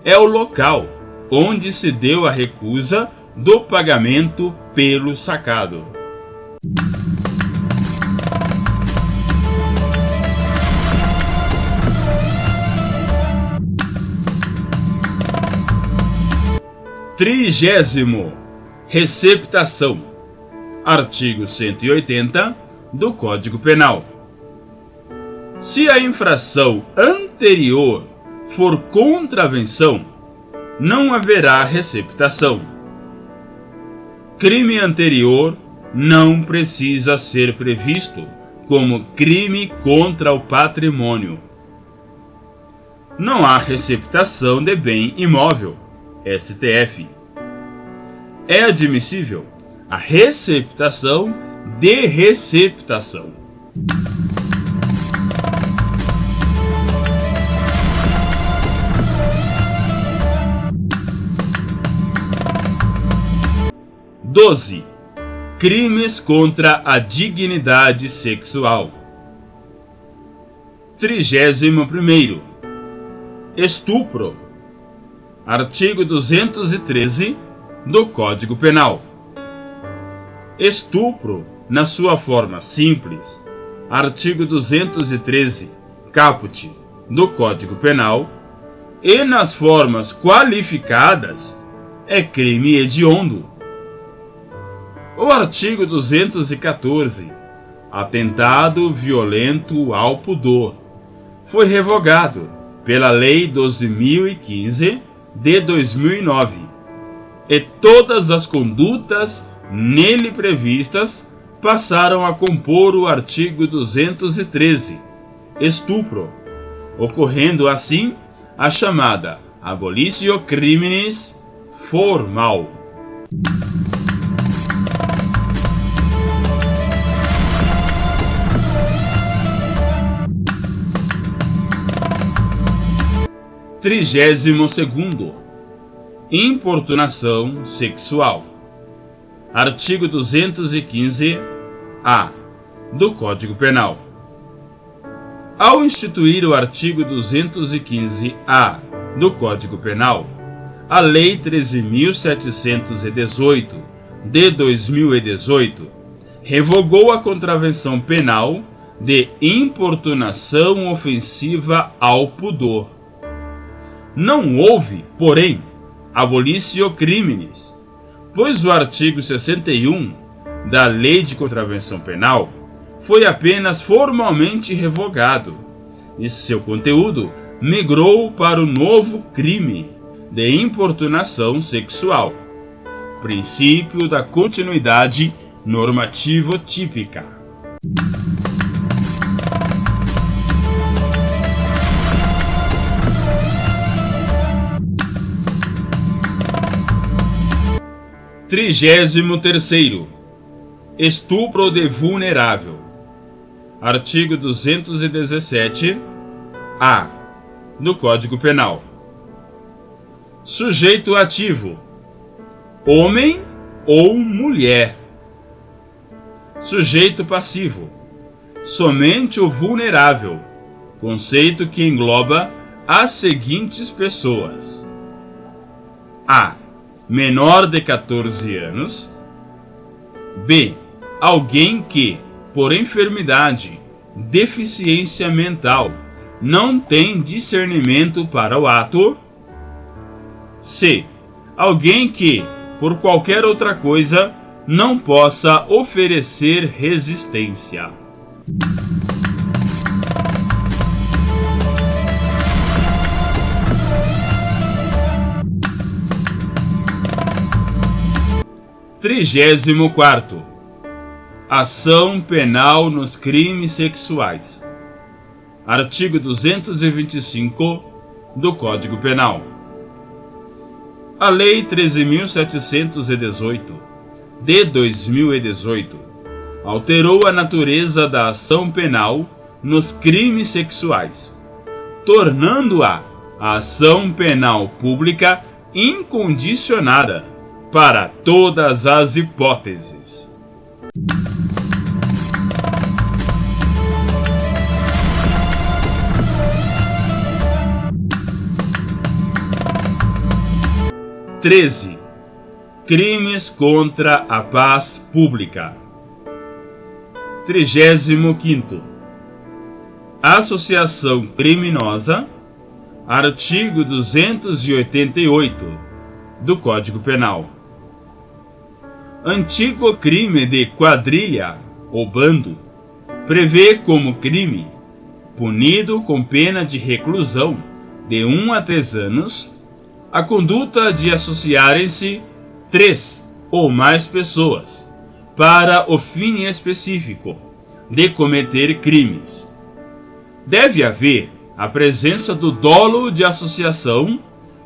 Speaker 1: é o local onde se deu a recusa do pagamento pelo sacado. Trigésimo. Receptação. Artigo 180 do Código Penal. Se a infração anterior for contravenção, não haverá receptação. Crime anterior não precisa ser previsto como crime contra o patrimônio. Não há receptação de bem imóvel. STF. É admissível a receptação de receptação. Doze. Crimes contra a dignidade sexual. 31º. Estupro. Artigo 213 do Código Penal. Estupro, na sua forma simples, artigo 213, caput, do Código Penal, e nas formas qualificadas, é crime hediondo. O artigo 214, atentado violento ao pudor, foi revogado pela Lei 12.015 de 2009, e todas as condutas nele previstas passaram a compor o artigo 213, estupro, ocorrendo assim a chamada abolitio criminis formal. Trigésimo segundo. Importunação sexual. Artigo 215-A do Código Penal. Ao instituir o artigo 215-A do Código Penal, a Lei 13.718 de 2018 revogou a contravenção penal de importunação ofensiva ao pudor. Não houve, porém, abolitio criminis, pois o artigo 61 da Lei de Contravenção Penal foi apenas formalmente revogado e seu conteúdo migrou para o novo crime de importunação sexual, princípio da continuidade normativo-típica. Trigésimo terceiro. Estupro de vulnerável. Artigo 217-A do Código Penal. Sujeito ativo. homem ou mulher. Sujeito passivo: somente o vulnerável, conceito que engloba as seguintes pessoas: A. Menor de 14 anos. B. Alguém que, por enfermidade, deficiência mental, não tem discernimento para o ato. C. Alguém que, por qualquer outra coisa, não possa oferecer resistência. Trigésimo quarto. Ação penal nos crimes sexuais. Artigo 225 do Código Penal. A Lei 13.718, de 2018, alterou a natureza da ação penal nos crimes sexuais, tornando-a a ação penal pública incondicionada para todas as hipóteses. Crimes contra a paz pública. 35º. Associação criminosa. Artigo 288 do Código Penal. Antigo crime de quadrilha ou bando prevê como crime, punido com pena de reclusão de 1 a 3 anos, a conduta de associarem-se 3 ou mais pessoas para o fim específico de cometer crimes. Deve haver a presença do dolo de associação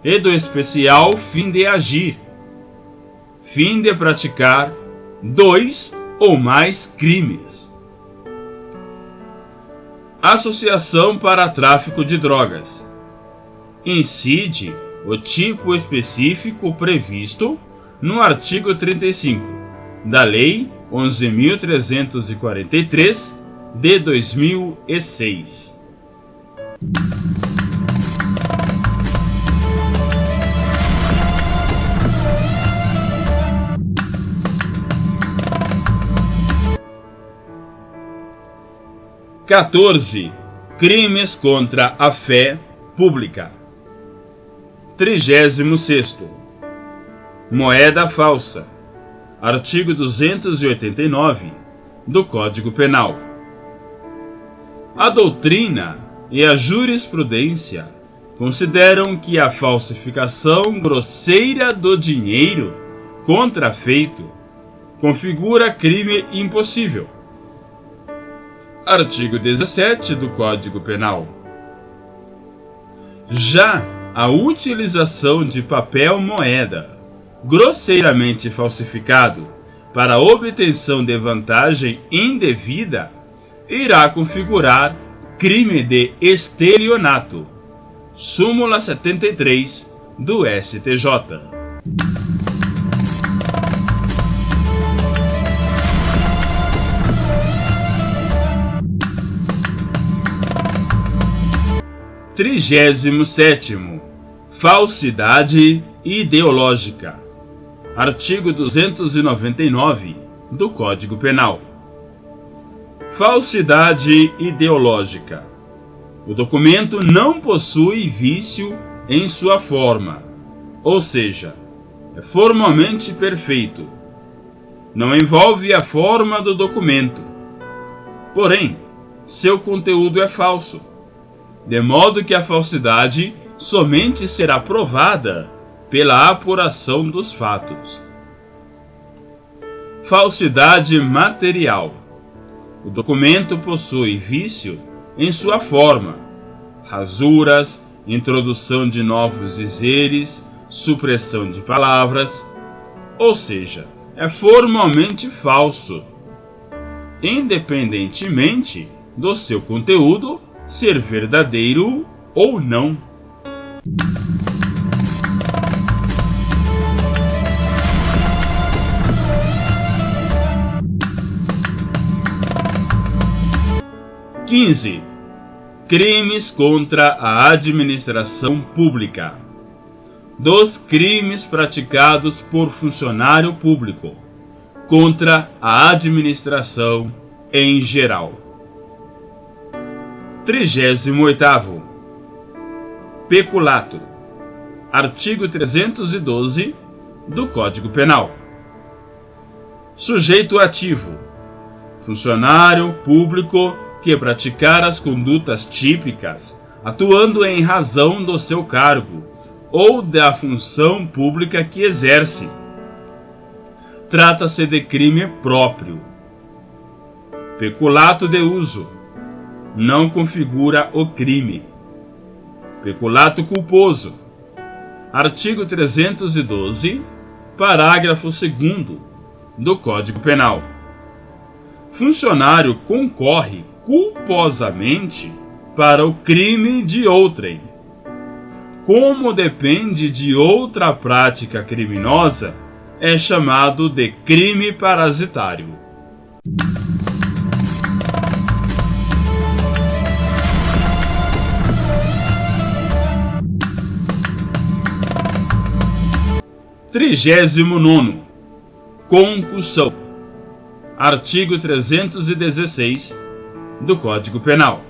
Speaker 1: e do especial fim de agir, fim de praticar 2 ou mais crimes. Associação para tráfico de drogas. Incide o tipo específico previsto no artigo 35 da Lei 11.343 de 2006. Crimes contra a fé pública. 36º. Moeda falsa. Artigo 289 do Código Penal. A doutrina e a jurisprudência consideram que a falsificação grosseira do dinheiro contrafeito configura crime impossível. Artigo 17 do Código Penal. Já a utilização de papel moeda grosseiramente falsificado para obtenção de vantagem indevida irá configurar crime de estelionato. Súmula 73 do STJ. Trigésimo sétimo. Falsidade ideológica. Artigo 299 do Código Penal. Falsidade ideológica. O documento não possui vício em sua forma, ou seja, é formalmente perfeito. Não envolve a forma do documento. Porém, seu conteúdo é falso, de modo que a falsidade somente será provada pela apuração dos fatos. Falsidade material. O documento possui vício em sua forma, rasuras, introdução de novos dizeres, supressão de palavras, ou seja, é formalmente falso, independentemente do seu conteúdo ser verdadeiro ou não. 15. Crimes contra a administração pública. Dos crimes praticados por funcionário público contra a administração em geral. 38º. Peculato. Artigo 312 do Código Penal. Sujeito ativo: funcionário público que praticar as condutas típicas, atuando em razão do seu cargo ou da função pública que exerce. Trata-se de crime próprio. Peculato de uso não configura o crime. Peculato culposo. Artigo 312, parágrafo 2º do Código Penal. Funcionário concorre culposamente para o crime de outrem. Como depende de outra prática criminosa, é chamado de crime parasitário. Trigésimo nono. Concussão. Artigo 316 do Código Penal.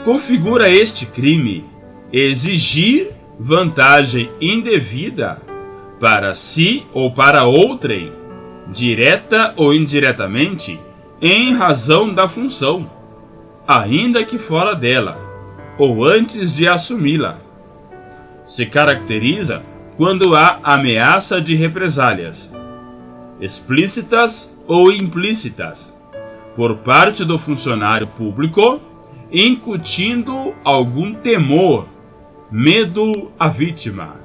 Speaker 1: Configura este crime exigir vantagem indevida para si ou para outrem, direta ou indiretamente, em razão da função, ainda que fora dela, ou antes de assumi-la. Se caracteriza quando há ameaça de represálias, explícitas ou implícitas, por parte do funcionário público, incutindo algum temor, medo à vítima.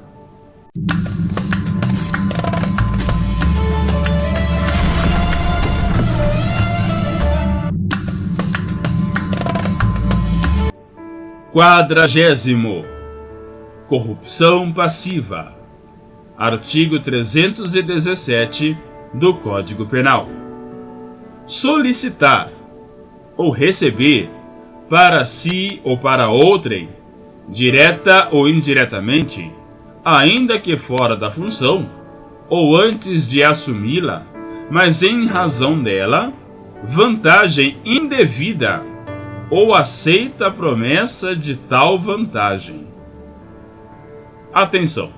Speaker 1: Quadragésimo. Corrupção passiva. Artigo 317 do Código Penal. Solicitar ou receber para si ou para outrem, direta ou indiretamente, ainda que fora da função, ou antes de assumi-la, mas em razão dela, vantagem indevida, ou aceita a promessa de tal vantagem. Atenção!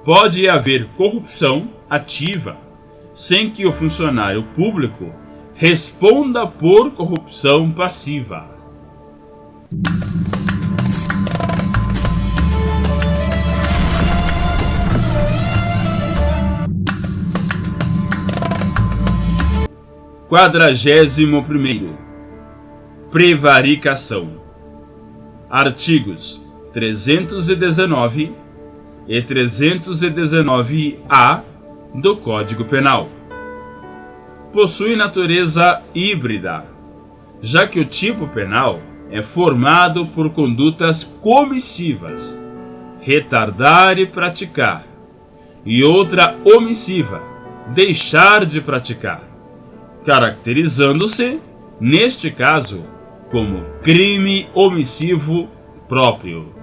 Speaker 1: Pode haver corrupção ativa, sem que o funcionário público responda por corrupção passiva. Quadragésimo primeiro. Prevaricação. Artigos 319 e 319-A do Código Penal. Possui natureza híbrida, já que o tipo penal é formado por condutas comissivas, retardar e praticar, e outra omissiva, deixar de praticar, caracterizando-se, neste caso, como crime omissivo próprio.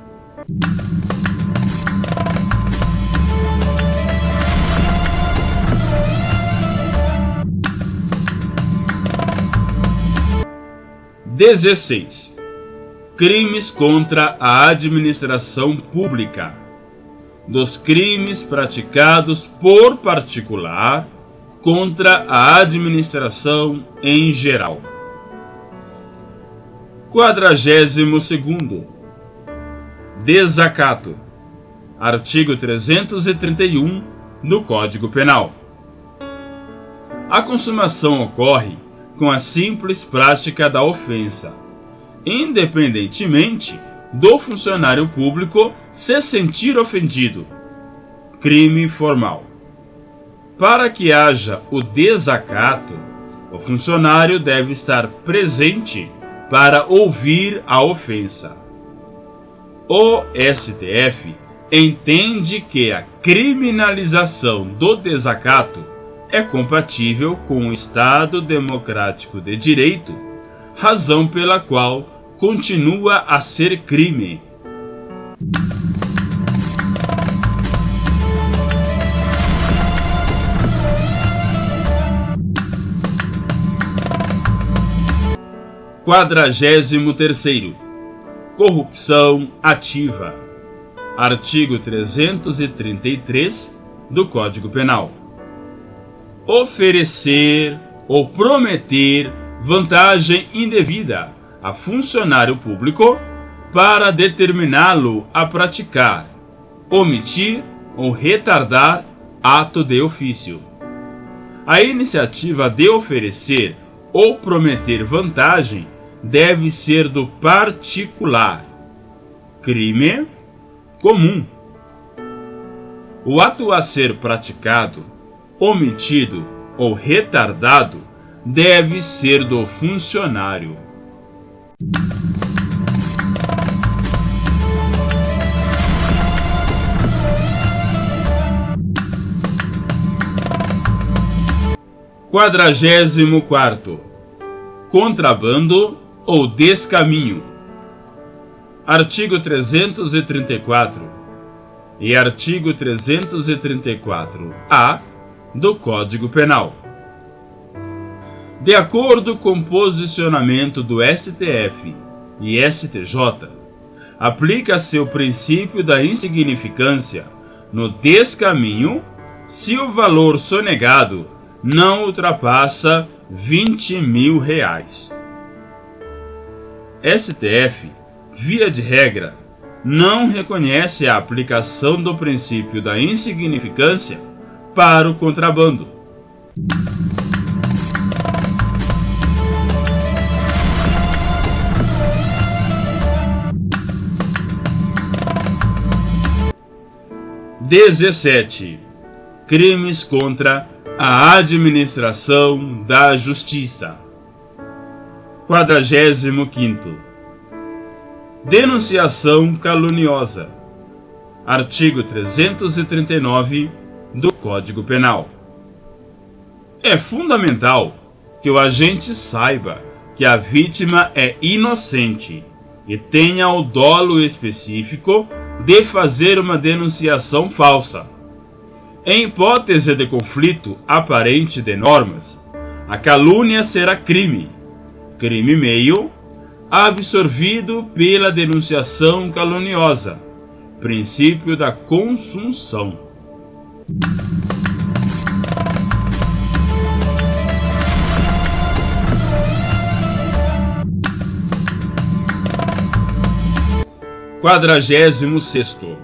Speaker 1: XVI. Crimes contra a administração pública. Dos crimes praticados por particular contra a administração em geral. 42º. Desacato. Artigo 331 do Código Penal. A consumação ocorre com a simples prática da ofensa, independentemente do funcionário público se sentir ofendido. Crime formal. Para que haja o desacato, o funcionário deve estar presente para ouvir a ofensa. O STF entende que a criminalização do desacato é compatível com o Estado democrático de direito, razão pela qual continua a ser crime. Quadragésimo terceiro. Corrupção ativa. Artigo 333 do Código Penal. Oferecer ou prometer vantagem indevida a funcionário público para determiná-lo a praticar, omitir ou retardar ato de ofício. A iniciativa de oferecer ou prometer vantagem deve ser do particular. Crime comum. O ato a ser praticado, omitido ou retardado deve ser do funcionário. Quadragésimo quarto. Contrabando ou descaminho. Artigo 334 e artigo 334-A do Código Penal. De acordo com o posicionamento do STF e STJ, aplica-se o princípio da insignificância no descaminho se o valor sonegado não ultrapassa R$20.000. STF, via de regra, não reconhece a aplicação do princípio da insignificância para o contrabando. (17) Crimes contra a administração da justiça. 45º. Denunciação caluniosa. Artigo 339 do Código Penal. É fundamental que o agente saiba que a vítima é inocente e tenha o dolo específico de fazer uma denunciação falsa. Em hipótese de conflito aparente de normas, a calúnia será crime meio, absorvido pela denunciação caluniosa, princípio da consunção. Quadragésimo sexto.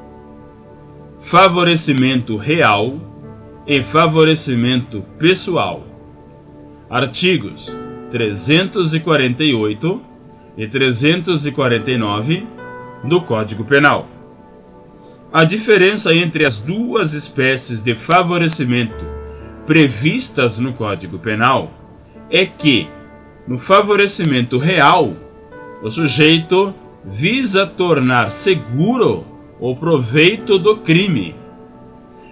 Speaker 1: Favorecimento real e favorecimento pessoal. Artigos 348 e 349 do Código Penal. A diferença entre as duas espécies de favorecimento previstas no Código Penal é que, no favorecimento real, o sujeito visa tornar seguro o proveito do crime,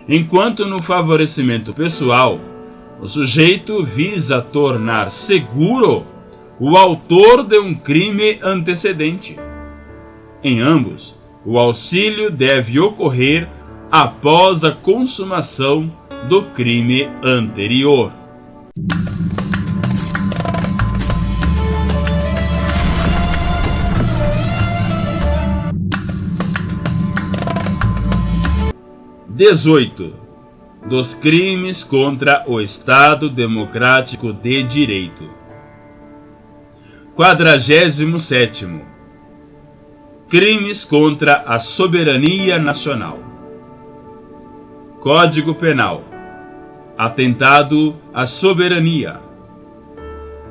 Speaker 1: enquanto no favorecimento pessoal, o sujeito visa tornar seguro o autor de um crime antecedente. Em ambos, o auxílio deve ocorrer após a consumação do crime anterior. (18) Dos crimes contra o Estado Democrático de Direito. 47º. Crimes contra a soberania nacional. Código Penal. Atentado à soberania.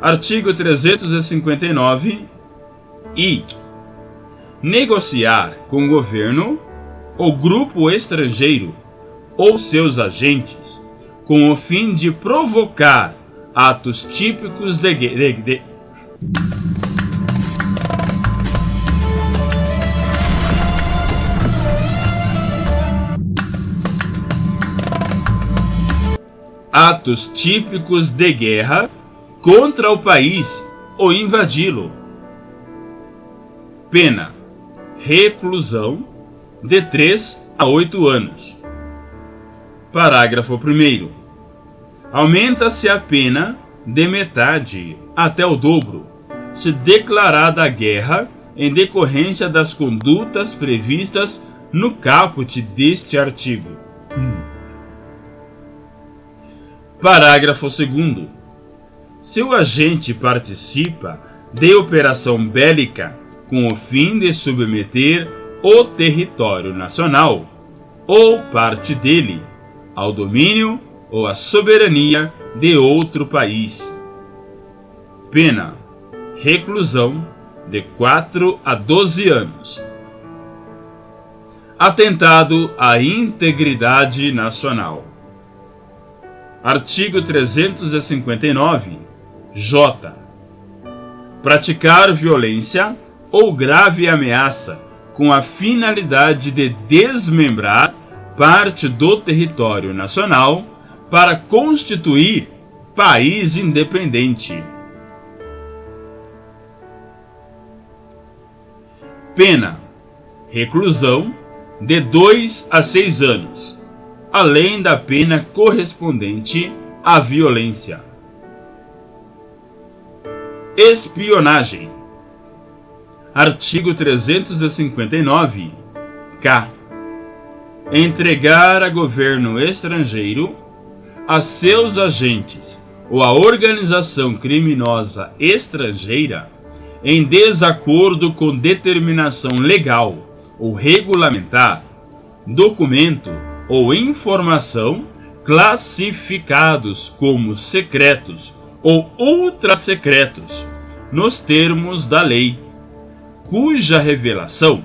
Speaker 1: Artigo 359. I. Negociar com o governo ou grupo estrangeiro ou seus agentes, com o fim de provocar atos típicos atos típicos de guerra contra o país ou invadi-lo. Pena: reclusão de 3 a 8 anos. Parágrafo 1º. Aumenta-se a pena de metade até o dobro, se declarada a guerra em decorrência das condutas previstas no caput deste artigo. Parágrafo 2º. Se o agente participa de operação bélica com o fim de submeter o território nacional, ou parte dele, ao domínio ou à soberania de outro país. Pena: reclusão de 4 a 12 anos. Atentado à integridade nacional. Artigo 359. J. Praticar violência ou grave ameaça com a finalidade de desmembrar parte do território nacional para constituir país independente. Pena: reclusão de 2 a 6 anos, além da pena correspondente à violência. Espionagem. Artigo 359. K. Entregar a governo estrangeiro, a seus agentes ou a organização criminosa estrangeira, em desacordo com determinação legal ou regulamentar, documento ou informação classificados como secretos ou ultrasecretos, nos termos da lei, cuja revelação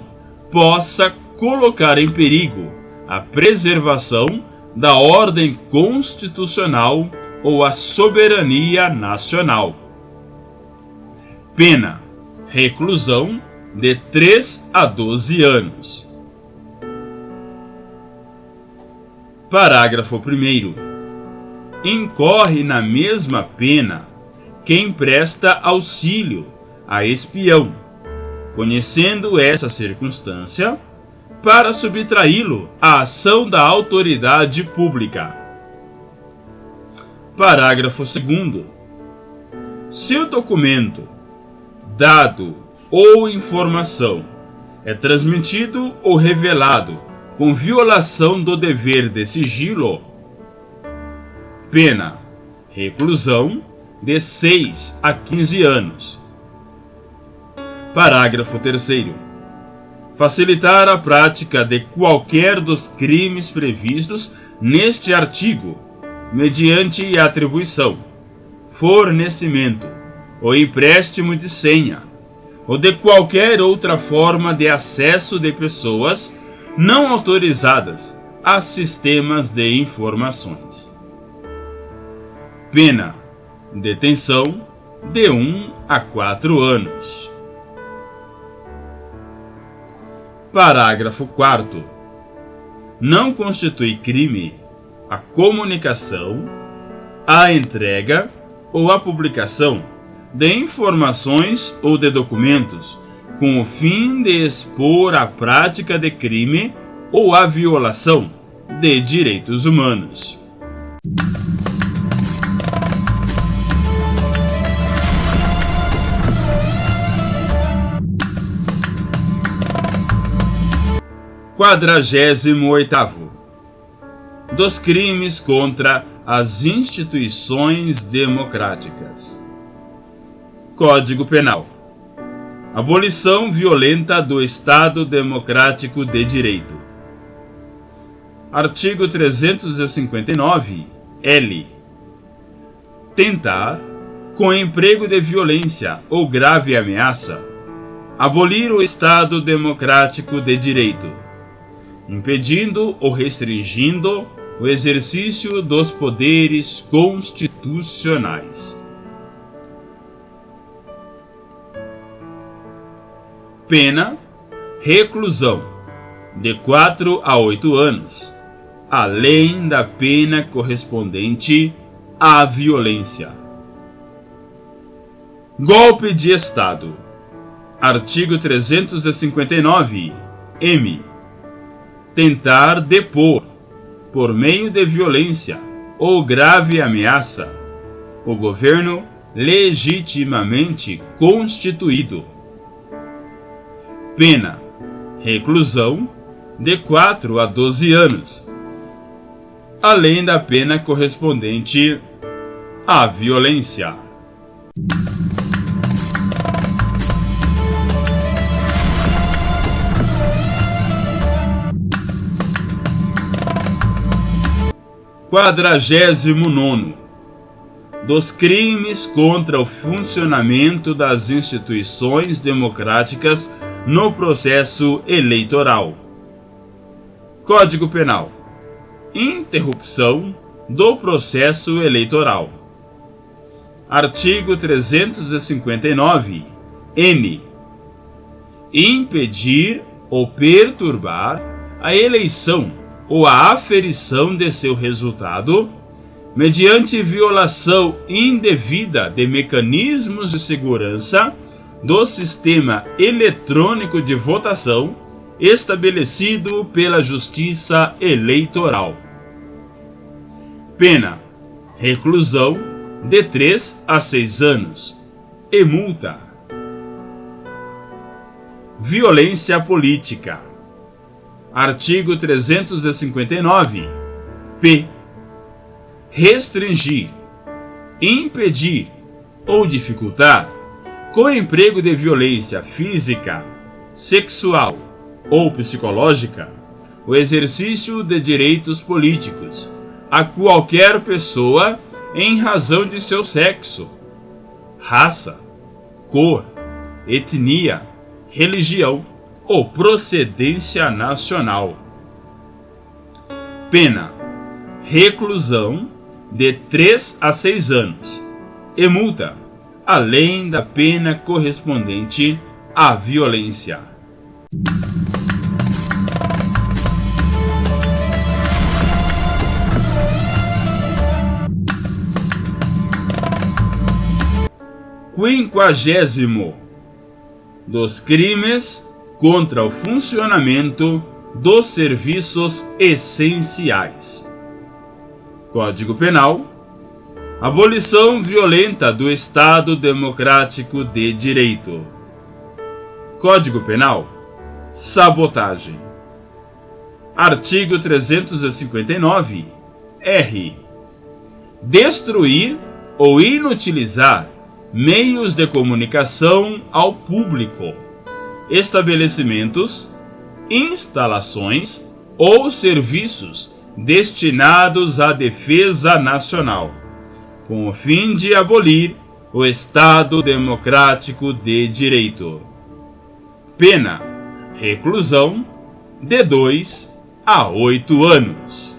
Speaker 1: possa colocar em perigo a preservação da ordem constitucional ou a soberania nacional. Pena: reclusão de 3 a 12 anos. Parágrafo 1º. Incorre na mesma pena quem presta auxílio a espião, conhecendo essa circunstância, para subtraí-lo à ação da autoridade pública. Parágrafo 2º. Se o documento, dado ou informação é transmitido ou revelado com violação do dever de sigilo, pena: reclusão de 6 a 15 anos. Parágrafo 3º. Facilitar a prática de qualquer dos crimes previstos neste artigo, mediante atribuição, fornecimento ou empréstimo de senha, ou de qualquer outra forma de acesso de pessoas não autorizadas a sistemas de informações. Pena: detenção de 1 a 4 anos. Parágrafo 4º. Não constitui crime a comunicação, a entrega ou a publicação de informações ou de documentos com o fim de expor a prática de crime ou a violação de direitos humanos. Quadragésimo oitavo. Dos crimes contra as instituições democráticas. Código Penal. Abolição violenta do Estado Democrático de Direito. Artigo 359. L. Tentar, com emprego de violência ou grave ameaça, abolir o Estado Democrático de Direito, impedindo ou restringindo o exercício dos poderes constitucionais. Pena: reclusão de 4 a 8 anos, além da pena correspondente à violência. Golpe de Estado. Artigo 359-M. Tentar depor, por meio de violência ou grave ameaça, o governo legitimamente constituído. Pena: reclusão de 4 a 12 anos, além da pena correspondente à violência. Quadragésimo nono. Dos crimes contra o funcionamento das instituições democráticas no processo eleitoral. Código Penal. Interrupção do processo eleitoral. Artigo 359-N. Impedir ou perturbar a eleição ou a aferição de seu resultado, mediante violação indevida de mecanismos de segurança do sistema eletrônico de votação estabelecido pela Justiça Eleitoral. Pena: reclusão de 3 a 6 anos e multa. Violência política. Artigo 359-P. Restringir, impedir ou dificultar, com emprego de violência física, sexual ou psicológica, o exercício de direitos políticos a qualquer pessoa em razão de seu sexo, raça, cor, etnia, religião ou procedência nacional. Pena: reclusão de 3 a 6 anos e multa, além da pena correspondente à violência. Quinquagésimo. Dos crimes contra o funcionamento dos serviços essenciais. Código Penal. Abolição violenta do Estado Democrático de Direito. Código Penal. Sabotagem. Artigo 359-R. Destruir ou inutilizar meios de comunicação ao público, estabelecimentos, instalações ou serviços destinados à defesa nacional, com o fim de abolir o Estado Democrático de Direito. Pena: reclusão de 2 a 8 anos.